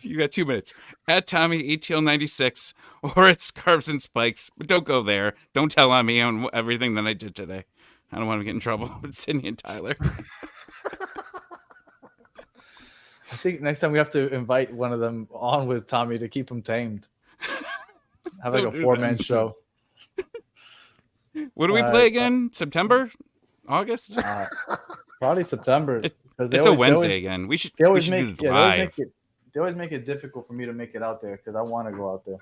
You got 2 minutes. At Tommy ATL96 or at Scarves and Spikes. But don't go there. Don't tell on me on everything that I did today. I don't want to get in trouble with Sydney and Tyler. I think next time we have to invite one of them on with Tommy to keep him tamed. Have like Don't a do 4-man that. show. What do we play again? September? August? Probably September. 'cause they It's a always- Wednesday they always- again. We should They do always this make live. they always make it difficult for me to make it out there because I want to go out there.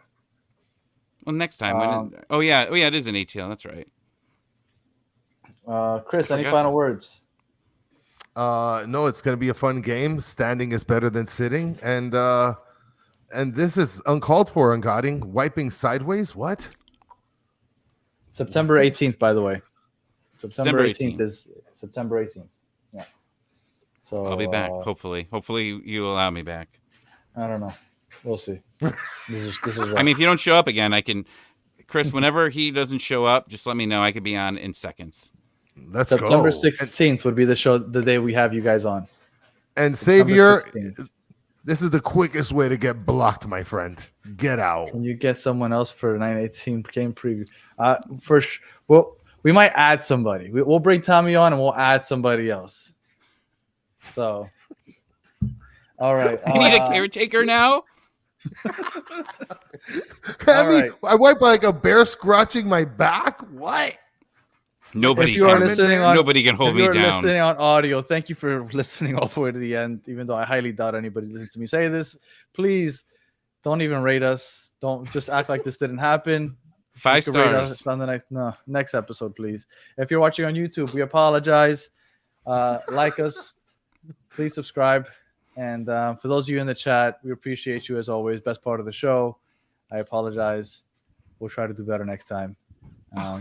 Well, next time. Oh yeah, it is an ATL. That's right. Chris, I any forgot final that. words? No, it's gonna be a fun game. Standing is better than sitting, and this is uncalled for. Ungodding wiping sideways. What? September 18th, by the way. September 18th 18th. is September 18th. Yeah. So I'll be back. Hopefully you allow me back. I don't know. We'll see. This is rough. I mean, if you don't show up again, I can. Chris, whenever he doesn't show up, just let me know. I could be on in seconds. Let's September go. 16th would be the day we have you guys on. And September Savior, 16th. this is the quickest way to get blocked, my friend. Get out. Can you get someone else for a 918 game preview? Well, we might add somebody. We'll bring Tommy on and we'll add somebody else. So, all right. I need a caretaker now. I mean, right. I wipe like a bear scratching my back. What? Nobody If you are can. listening on, Nobody can hold if me you're down. listening on audio, thank you for listening all the way to the end. Even though I highly doubt anybody listens to me say this, please don't even rate us. Don't just act like this didn't happen. 5 You can rate stars. us on the next episode, please. If you're watching on YouTube, we apologize. Like us, please subscribe. And for those of you in the chat, we appreciate you as always. Best part of the show. I apologize. We'll try to do better next time.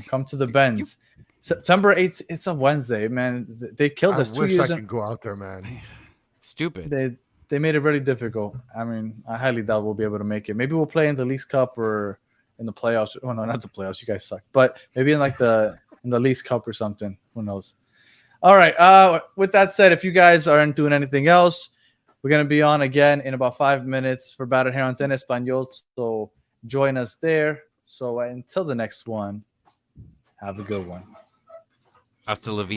Come to the Bends. September 8th, it's a Wednesday, man. They killed us I 2 wish years I in. could go out there, man. Stupid. They made it really difficult. I mean, I highly doubt we'll be able to make it. Maybe we'll play in the Leagues Cup or in the playoffs. Oh no, not the playoffs. You guys suck. But maybe in the Leagues Cup or something. Who knows? All right. With that said, if you guys aren't doing anything else, We're going to be on again in about 5 minutes for Battered Herons en Español. So join us there. So until the next one, have a good one. Hasta la